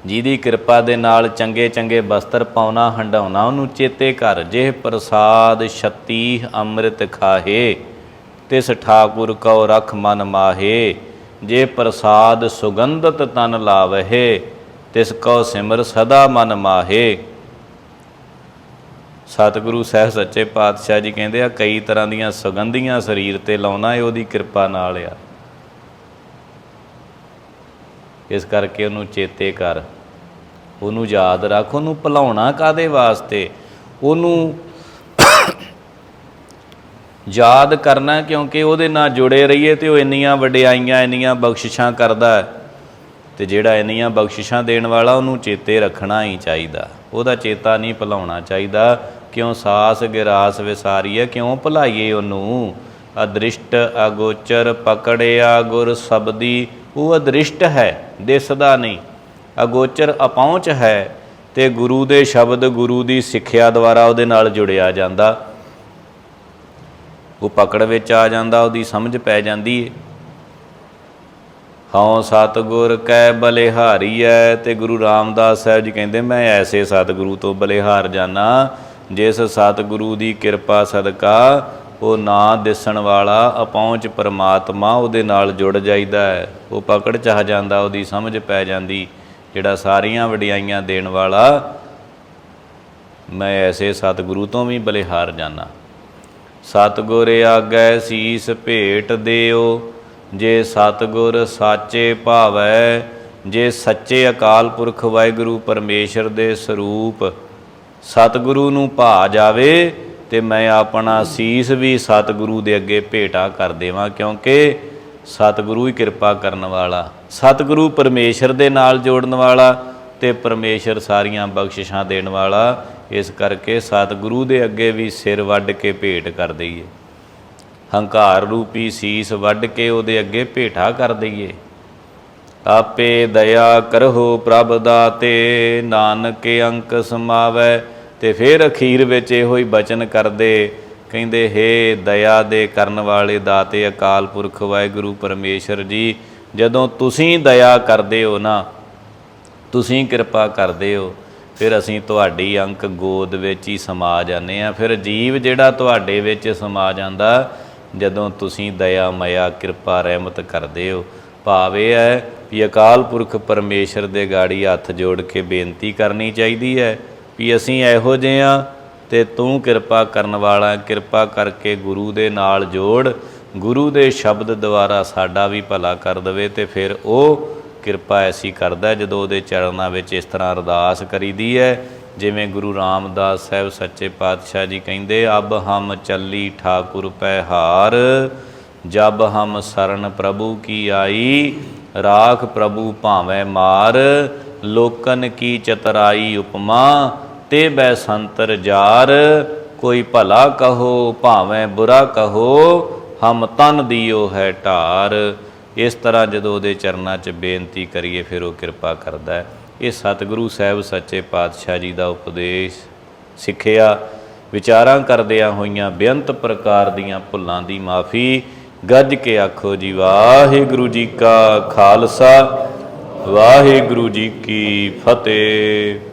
ਜਿਹਦੀ ਕਿਰਪਾ ਦੇ ਨਾਲ ਚੰਗੇ ਚੰਗੇ ਬਸਤਰ ਪਾਉਣਾ ਹੰਡਾਉਣਾ, ਉਹਨੂੰ ਚੇਤੇ ਕਰ। ਜੇ ਪ੍ਰਸਾਦ 36 ਅੰਮ੍ਰਿਤ ਖਾਹੇ, ਤਿਸ ਠਾਕੁਰ ਕਉ ਰਖ ਮਨ ਮਾਹੇ। ਜੇ ਪ੍ਰਸਾਦ ਸੁਗੰਧਤ ਤਨ ਲਾਵਹਿ, ਤਿਸ ਕਉ ਸਿਮਰ ਸਦਾ ਮਨ ਮਾਹੇ। ਸਤਿਗੁਰੂ ਸਾਹਿਬ ਸੱਚੇ ਪਾਤਸ਼ਾਹ ਜੀ ਕਹਿੰਦੇ ਆ, ਕਈ ਤਰ੍ਹਾਂ ਦੀਆਂ ਸੁਗੰਧੀਆਂ ਸਰੀਰ 'ਤੇ ਲਾਉਣਾ, ਇਹ ਉਹਦੀ ਕਿਰਪਾ ਨਾਲ ਆ। ਇਸ ਕਰਕੇ ਉਹਨੂੰ ਚੇਤੇ ਕਰ, ਉਹਨੂੰ ਯਾਦ ਰੱਖ। ਉਹਨੂੰ ਭੁਲਾਉਣਾ ਕਾਹਦੇ ਵਾਸਤੇ? ਉਹਨੂੰ ਯਾਦ ਕਰਨਾ ਕਿਉਂਕਿ ਉਹਦੇ ਨਾਲ ਜੁੜੇ ਰਹੀਏ ਤੇ ਉਹ ਇੰਨੀਆਂ ਵਡਿਆਈਆਂ ਇੰਨੀਆਂ ਬਖਸ਼ਿਸ਼ਾਂ ਕਰਦਾ। ਤੇ ਜਿਹੜਾ ਇੰਨੀਆਂ ਬਖਸ਼ਿਸ਼ਾਂ ਦੇਣ ਵਾਲਾ, ਉਹਨੂੰ ਚੇਤੇ ਰੱਖਣਾ ਹੀ ਚਾਹੀਦਾ, ਉਹਦਾ ਚੇਤਾ ਨਹੀਂ ਭੁਲਾਉਣਾ ਚਾਹੀਦਾ। ਕਿਉਂ ਸਾਸ ਗਿਰਾਸ ਵਿਸਾਰੀਏ, ਕਿਉਂ ਭੁਲਾਈਏ ਉਹਨੂੰ? ਅਦ੍ਰਿਸ਼ਟ ਅਗੋਚਰ ਪਕੜਿਆ ਗੁਰ ਸ਼ਬਦੀ। ਉਹ ਅਦ੍ਰਿਸ਼ਟ ਹੈ, ਦਿਸਦਾ ਨਹੀਂ, ਅਗੋਚਰ ਅਪਹੁੰਚ ਹੈ, ਤੇ ਗੁਰੂ ਦੇ ਸ਼ਬਦ ਗੁਰੂ ਦੀ ਸਿੱਖਿਆ ਦੁਆਰਾ ਉਹਦੇ ਨਾਲ ਜੁੜਿਆ ਜਾਂਦਾ। ਉਹ ਪਕੜ ਵਿੱਚ ਆ ਜਾਂਦਾ, ਉਹਦੀ ਸਮਝ ਪੈ ਜਾਂਦੀ ਹੈ। ਹਉ ਸਤਿਗੁਰ ਕੈ ਬਲਿਹਾਰੀਐ। ਤੇ ਗੁਰੂ ਰਾਮਦਾਸ ਸਾਹਿਬ ਜੀ ਕਹਿੰਦੇ, ਮੈਂ ਐਸੇ ਸਤਿਗੁਰੂ ਤੋਂ ਬਲਿਹਾਰ ਜਾਣਾ ਜਿਸ ਸਤਿਗੁਰੂ ਦੀ ਕਿਰਪਾ ਸਦਕਾ ਉਹ ਨਾ ਦਿਸਣ ਵਾਲਾ ਅਪਹੁੰਚ ਪਰਮਾਤਮਾ ਉਹਦੇ ਨਾਲ ਜੁੜ ਜਾਈਦਾ ਹੈ। ਉਹ ਪਕੜ 'ਚ ਆ ਜਾਂਦਾ, ਉਹਦੀ ਸਮਝ ਪੈ ਜਾਂਦੀ, ਜਿਹੜਾ ਸਾਰੀਆਂ ਵਡਿਆਈਆਂ ਦੇਣ ਵਾਲਾ। ਮੈਂ ਐਸੇ ਸਤਿਗੁਰੂ ਤੋਂ ਵੀ ਬਲਿਹਾਰ ਜਾਣਾ। ਸਤਿਗੁਰ ਆਗੈ ਸੀਸ ਭੇਟ ਦਿਓ, ਜੇ ਸਤਿਗੁਰ ਸਾਚੇ ਭਾਵੈ। ਜੇ ਸੱਚੇ ਅਕਾਲ ਪੁਰਖ ਵਾਹਿਗੁਰੂ ਪਰਮੇਸ਼ਰ ਦੇ ਸਰੂਪ ਸਤਿਗੁਰੂ ਨੂੰ ਭਾ ਜਾਵੇ, ਤੇ ਮੈਂ ਆਪਣਾ ਸੀਸ ਵੀ ਸਤਿਗੁਰੂ ਦੇ ਅੱਗੇ ਭੇਟਾ ਕਰ ਦੇਵਾਂ, ਕਿਉਂਕਿ ਸਤਿਗੁਰੂ ਹੀ ਕਿਰਪਾ ਕਰਨ ਵਾਲਾ, ਸਤਿਗੁਰੂ ਪਰਮੇਸ਼ਰ ਦੇ ਨਾਲ ਜੋੜਨ ਵਾਲਾ ਤੇ ਪਰਮੇਸ਼ਰ ਸਾਰੀਆਂ ਬਖਸ਼ਿਸ਼ਾਂ ਦੇਣ ਵਾਲਾ। ਇਸ ਕਰਕੇ ਸਤਿਗੁਰੂ ਦੇ ਅੱਗੇ ਵੀ ਸਿਰ ਵੱਢ ਕੇ ਭੇਟ ਕਰ ਦਈਏ, ਹੰਕਾਰ ਰੂਪੀ ਸੀਸ ਵੱਢ ਕੇ ਉਹਦੇ ਅੱਗੇ ਭੇਟਾ ਕਰ ਦਈਏ। ਆਪੇ ਦਇਆ ਕਰਹੁ ਪ੍ਰਭ ਦਾਤੇ, ਨਾਨਕ ਅੰਕ ਸਮਾਵੈ। ਤੇ ਫਿਰ ਅਖੀਰ ਵਿੱਚ ਇਹੋ ਹੀ ਬਚਨ ਕਰਦੇ, ਕਹਿੰਦੇ ਹੇ ਦਇਆ ਦੇ ਕਰਨ ਵਾਲੇ ਦਾਤੇ ਅਕਾਲ ਪੁਰਖ ਵਾਹਿਗੁਰੂ ਪਰਮੇਸ਼ਰ ਜੀ, ਜਦੋਂ ਤੁਸੀਂ ਦਇਆ ਕਰਦੇ ਹੋ ਨਾ, ਤੁਸੀਂ ਕਿਰਪਾ ਕਰਦੇ ਹੋ, ਫਿਰ ਅਸੀਂ ਤੁਹਾਡੀ ਅੰਕ ਗੋਦ ਵਿੱਚ ਹੀ ਸਮਾ ਜਾਂਦੇ ਹਾਂ। ਫਿਰ ਜੀਵ ਜਿਹੜਾ ਤੁਹਾਡੇ ਵਿੱਚ ਸਮਾ ਜਾਂਦਾ ਜਦੋਂ ਤੁਸੀਂ ਦਇਆ ਮਇਆ ਕਿਰਪਾ ਰਹਿਮਤ ਕਰਦੇ ਹੋ। ਭਾਵ ਇਹ ਹੈ ਵੀ ਅਕਾਲ ਪੁਰਖ ਪਰਮੇਸ਼ਰ ਦੇ ਗਾੜੀ ਹੱਥ ਜੋੜ ਕੇ ਬੇਨਤੀ ਕਰਨੀ ਚਾਹੀਦੀ ਹੈ ਵੀ ਅਸੀਂ ਇਹੋ ਜਿਹੇ ਹਾਂ ਅਤੇ ਤੂੰ ਕਿਰਪਾ ਕਰਨ ਵਾਲਾ, ਕਿਰਪਾ ਕਰਕੇ ਗੁਰੂ ਦੇ ਨਾਲ ਜੋੜ, ਗੁਰੂ ਦੇ ਸ਼ਬਦ ਦੁਆਰਾ ਸਾਡਾ ਵੀ ਭਲਾ ਕਰ ਦੇਵੇ। ਅਤੇ ਫਿਰ ਉਹ ਕਿਰਪਾ ਐਸੀ ਕਰਦਾ ਜਦੋਂ ਉਹਦੇ ਚਰਨਾਂ ਵਿੱਚ ਇਸ ਤਰ੍ਹਾਂ ਅਰਦਾਸ ਕਰੀਦੀ ਹੈ, ਜਿਵੇਂ ਗੁਰੂ ਰਾਮਦਾਸ ਸਾਹਿਬ ਸੱਚੇ ਪਾਤਸ਼ਾਹ ਜੀ ਕਹਿੰਦੇ, ਅਬ ਹਮ ਚੱਲੀ ਠਾਕੁਰ ਪੈ ਹਾਰ, ਜਬ ਹਮ ਸਰਨ ਪ੍ਰਭੂ ਕੀ ਆਈ, ਰਾਖ ਪ੍ਰਭੂ ਭਾਵੇਂ ਮਾਰ, ਲੋਕਨ ਕੀ ਚਤਰਾਈ ਉਪਮਾ, ਤੇ ਬੈ ਸੰਤਰ ਜਾਰ, ਕੋਈ ਭਲਾ ਕਹੋ ਭਾਵੇਂ ਬੁਰਾ ਕਹੋ, ਹਮ ਤਨ ਦਿਓ ਹੈ ਢਾਰ। ਇਸ ਤਰ੍ਹਾਂ ਜਦੋਂ ਉਹਦੇ ਚਰਨਾਂ 'ਚ ਬੇਨਤੀ ਕਰੀਏ ਫਿਰ ਉਹ ਕਿਰਪਾ ਕਰਦਾ ਹੈ। ਇਹ ਸਤਿਗੁਰੂ ਸਾਹਿਬ ਸੱਚੇ ਪਾਤਸ਼ਾਹ ਜੀ ਦਾ ਉਪਦੇਸ਼ ਸਿੱਖਿਆ ਵਿਚਾਰਾਂ ਕਰਦਿਆਂ ਹੋਈਆਂ ਬੇਅੰਤ ਪ੍ਰਕਾਰ ਦੀਆਂ ਭੁੱਲਾਂ ਦੀ ਮਾਫੀ। ਗੱਜ ਕੇ ਆਖੋ ਜੀ ਵਾਹਿਗੁਰੂ ਜੀ ਕਾ ਖਾਲਸਾ, ਵਾਹਿਗੁਰੂ ਜੀ ਕੀ ਫਤਿਹ।